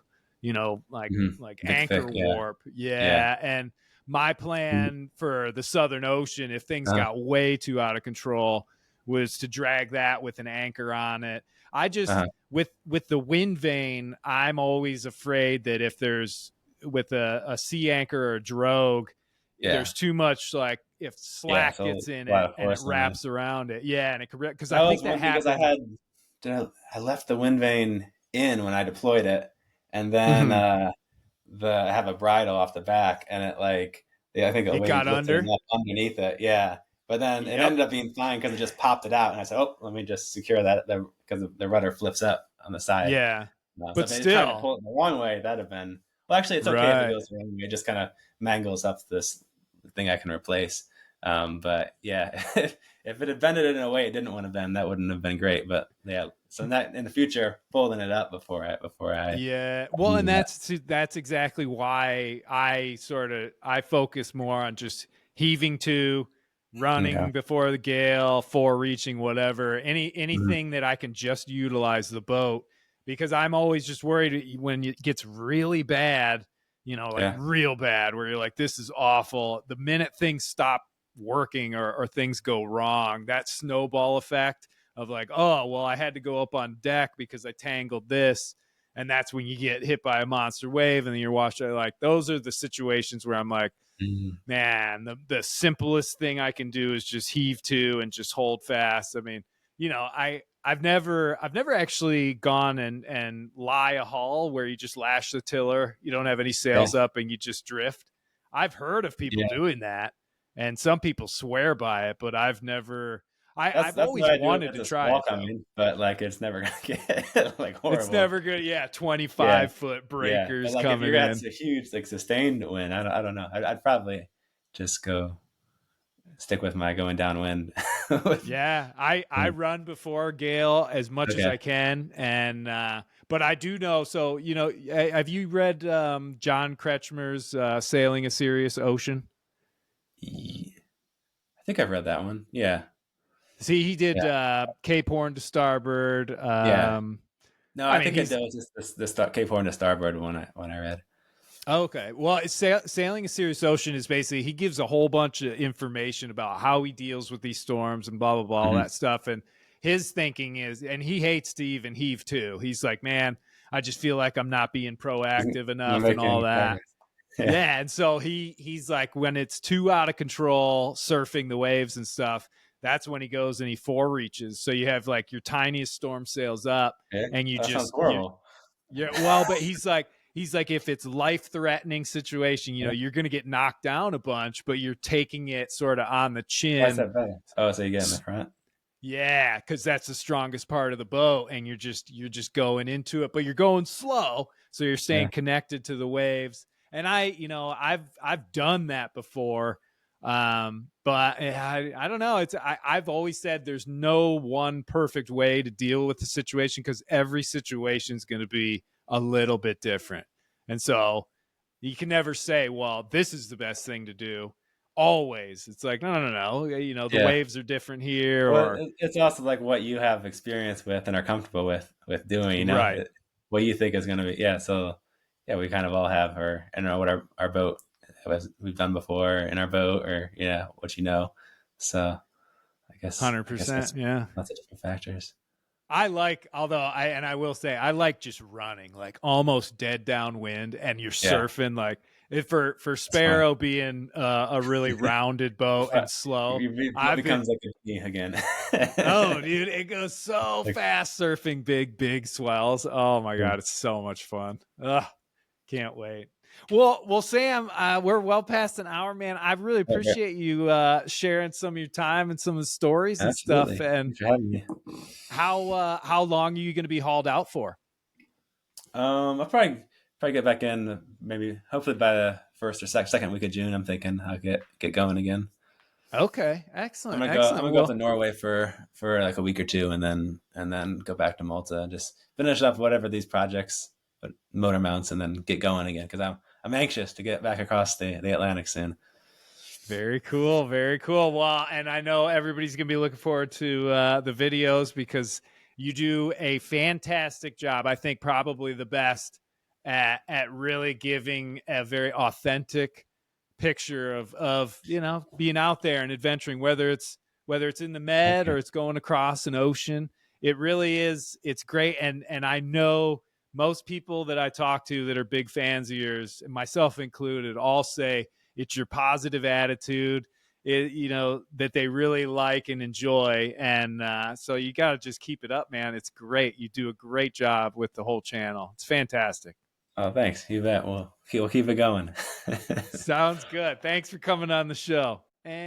A: like
B: Big
A: anchor
B: thick, yeah,
A: warp.
B: yeah.
A: Yeah, and my
B: Mhm.
A: plan for the Southern Ocean, if things
B: Uh-huh.
A: got way too out of control, was to drag that with an anchor on it. I just
B: Uh-huh.
A: with the wind vane, I'm always afraid that if there's with a sea anchor or a drogue,
B: Yeah.
A: there's too much like if
B: Yeah.
A: slack
B: So
A: gets in
B: a lot
A: it
B: of
A: and it
B: force on it.
A: wraps around it. Yeah, and it could because I
B: That
A: think
B: was
A: that
B: one because
A: happened.
B: I left the wind vane in when I deployed it, and then
A: Mhm.
B: I have a bridle off the back, and it like I think the
A: It
B: wave
A: got
B: lifted
A: under.
B: enough underneath it. Yeah. But then it
A: Yep.
B: ended up being fine because it just popped it out, and I said, "Oh, let me just secure that because the rudder flips up on the side."
A: Yeah,
B: No, so
A: but
B: if they tried to
A: still,
B: pull it the wrong way, that'd have been well. Actually, it's okay if it
A: right.
B: goes the wrong way. It just kind of mangles up this thing I can replace. But yeah, if it had bended it in a way it didn't want to bend, that wouldn't have been great. But yeah, so that in the future, folding it up before I
A: Yeah. Well, and
B: use that.
A: that's exactly why I focus more on just heaving to,
B: Okay.
A: running before the gale, forereaching, whatever.
B: Mhm.
A: Anything that I can just utilize the boat because I'm always just worried when it gets really bad, like
B: Yeah.
A: real bad where you're like this is awful. The minute things stop working or things go wrong, that snowball effect of like, oh, well, I had to go up on deck because I tangled this. And that's when you get hit by a monster wave and then you're washed out. Like, those are the situations where I'm like,
B: Mhm.
A: man, the simplest thing I can do is just heave to and just hold fast. I mean, I've never actually gone and lie a hull where you just lash the tiller, you don't have any
B: Yeah.
A: sails up and you just drift. I've heard of people
B: Yeah.
A: doing that and some people swear by it, but I've never I've
B: That's what
A: always
B: I do if
A: wanted
B: it's
A: to
B: a
A: try
B: squall
A: it though.
B: coming, but like it's never gonna get like
A: It's
B: horrible.
A: never good. Yeah,
B: Yeah.
A: 25-foot
B: Yeah. But
A: breakers
B: like if
A: coming
B: you had
A: in.
B: a huge like sustained wind, I don't know. I'd probably just go stick with my going downwind.
A: Yeah, I run before gale as much as
B: Okay.
A: I can, and but I do know. So have you read John Kretschmer's "Sailing a Serious Ocean"?
B: I think I've read that one. Yeah.
A: See, he did
B: Yeah.
A: Cape Horn to starboard.
B: Yeah. No,
A: I
B: I
A: mean,
B: think it
A: he's
B: does. It's the Cape Horn to starboard one I read.
A: okay. Well, sailing a serious ocean is basically he gives a whole bunch of information about how he deals with these storms and blah blah blah all
B: Hmm.
A: that stuff. And his thinking is, and he hates to even heave too. He's like, man, I just feel like I'm not being
B: Isn't
A: proactive
B: not
A: enough and
B: making
A: all
B: any
A: that.
B: progress. Yeah.
A: Yeah, and so he's like when it's too out of control, surfing the waves and stuff. That's when he goes and he forereaches. So you have like your tiniest storm sails up,
B: Yeah.
A: and you
B: That sounds
A: just you
B: horrible.
A: yeah, well, but he's like if it's life threatening situation,
B: Yeah.
A: you're going to get knocked down a bunch, but you're taking it sort of on the
B: Why is
A: chin.
B: that better? Oh, so you get in the front.
A: Yeah, because that's the strongest part of the boat, and you're just going into it, but you're going slow, so you're
B: Yeah.
A: staying connected to the waves. And I've done that before, But I don't know. I've always said there's no one perfect way to deal with the situation because every situation is going to be a little bit different. And so you can never say, well, this is the best thing to do. Always. It's like, no. You know, the
B: Yeah.
A: waves are different here
B: Well,
A: or
B: it's also like what you have experience with and are comfortable with doing, you know,
A: right.
B: what you think is going to be. Yeah. So, yeah, we kind of all have our, I don't know what our boat was, we've done before in our boat or, yeah, what you know. So I guess
A: 100%.
B: that's
A: Yeah.
B: lots of different factors.
A: I like, although I will say, I like just running, like almost dead downwind, and you're
B: Yeah.
A: surfing like if for
B: It's fun.
A: Sparrow being a really rounded boat and slow.
B: What
A: I've been
B: becomes like a me again.
A: oh dude, it goes so
B: Like,
A: fast surfing big swells. Oh my
B: yeah.
A: god, it's so much fun. Ugh, can't wait. Well, Sam, we're well past an hour, man. I really
B: Okay.
A: appreciate you sharing some of your time and some of the stories and stuff.
B: Absolutely.
A: And
B: Thanks for having me.
A: how long are you going to be hauled out for?
B: I'll probably get back in maybe hopefully by the first or second week of June. I'm thinking I'll get going again.
A: Okay,
B: I'm
A: excellent,
B: gonna go. I'm
A: excellent.
B: gonna go up to
A: Well,
B: Norway for like a week or two, and then go back to Malta and just finish up whatever these projects, but motor mounts, and then get going again because I'm anxious to get back across the Atlantic soon.
A: very cool, very cool. Well, and I know everybody's gonna be looking forward to the videos because you do a fantastic job. I think probably the best at really giving a very authentic picture of being out there and adventuring, whether it's in the
B: Thank
A: med
B: you.
A: or it's going across an ocean. It really is. It's great, and I know most people that I talk to that are big fans of yours, myself included, all say it's your positive attitude, that they really like and enjoy, and so you got to just keep it up, man. It's great. You do a great job with the whole channel. It's fantastic.
B: Oh, thanks. You bet. We'll keep it going.
A: Sounds good. Thanks for coming on the show. And